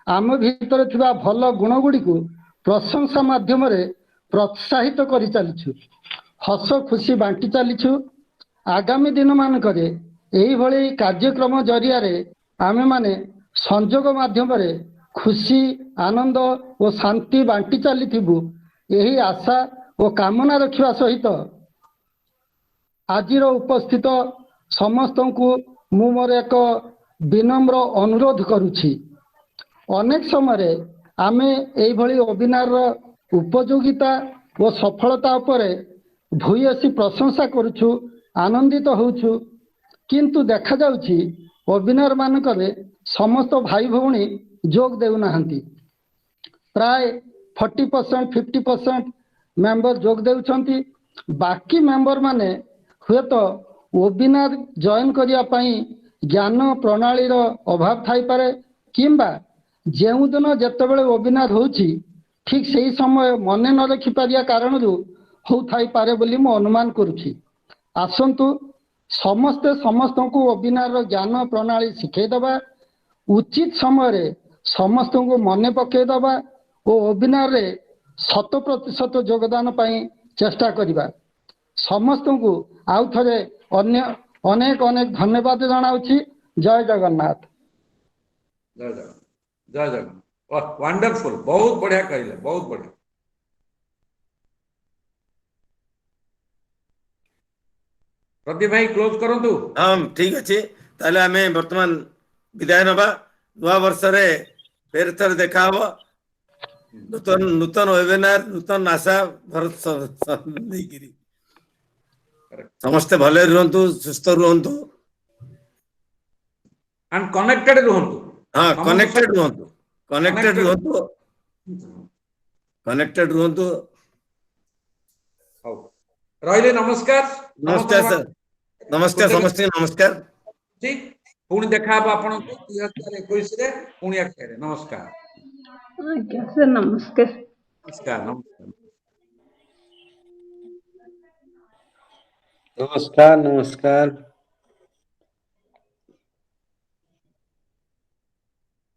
आम भीतर थिबा भल गुण गुड़ी को प्रशंसा माध्यम प्रोत्साहित करि चलिछु, हस खुशी बांटी चलिछु। आगामी दिन मानकरे एही भली कार्यक्रम जरिया रे आमे माने संजोग माध्यम खुशी आनंद और शांति बांटी चलिथिबु यही आशा और कामना रखिबा सहित आजिर उपस्थित समस्त को मु मोर एक विनम्र अनुरोध करुछि। अनेक समय आमे एही भली वेबिनार उपयोगिता और सफलता उपरे भूयसी प्रशंसा करुछु, आनंदित होउछु, किंतु देखा जाउछि वेबिनार मानकरे समस्त भाई भौणी जोग देउ नाहंती। प्राय 40% 50% मेंबर जोग देउछंती। बाकी मेंबर माने हुए तो वेबिनार जॉइन करिया पई ज्ञान प्रणालीर अभाव थाई पारे किंबा जेउ दिन जेतेबेले वेबिनार होउछि ठीक सही समय मने न रखि पारिया कारण हो थाई पारे बोली मु अनुमान करुछि। आसंतु समस्ते समस्त को वेबिनार ज्ञान प्रणाली शिखै दबा, उचित समय समस्त को मने पकई दबा और वेबिनार रे 100% योगदान पाई चेष्टा करिबा। समस्त को आउ थरे अन्य अनेक अनेक धन्यवाद जनाउछि। जय जगन्नाथ। जय जगन्नाथ, जय जगन्नाथ। वंडरफुल, बहुत बढ़िया कहले, बहुत बढ़िया। प्रदीप भाई क्लोज करंतु। हाँ ठीक अच्छे, ताले आमे वर्तमान विदाय नबा। नुआ वर्ष रे फेर थर देखा हबो। नूतन नूतन वेबिनार नूतन आशा भरत देगिरी समस्ते भले रहंतु, सुस्थ रहंतु एंड कनेक्टेड रहंतु। हाँ कनेक्टेड रहंतु, कनेक्टेड रहंतु, कनेक्टेड रहंतु। हौ रहिले नमस्कार। नमस्कार सर, नमस्कार समस्त नमस्कार। ठीक पुणी देखा हबो आपन 2021 रे पुणी आखे नमस्कार। आज्ञा सर, नमस्कार। नमस्कार नमस्कार। नमस्कार नमस्कार।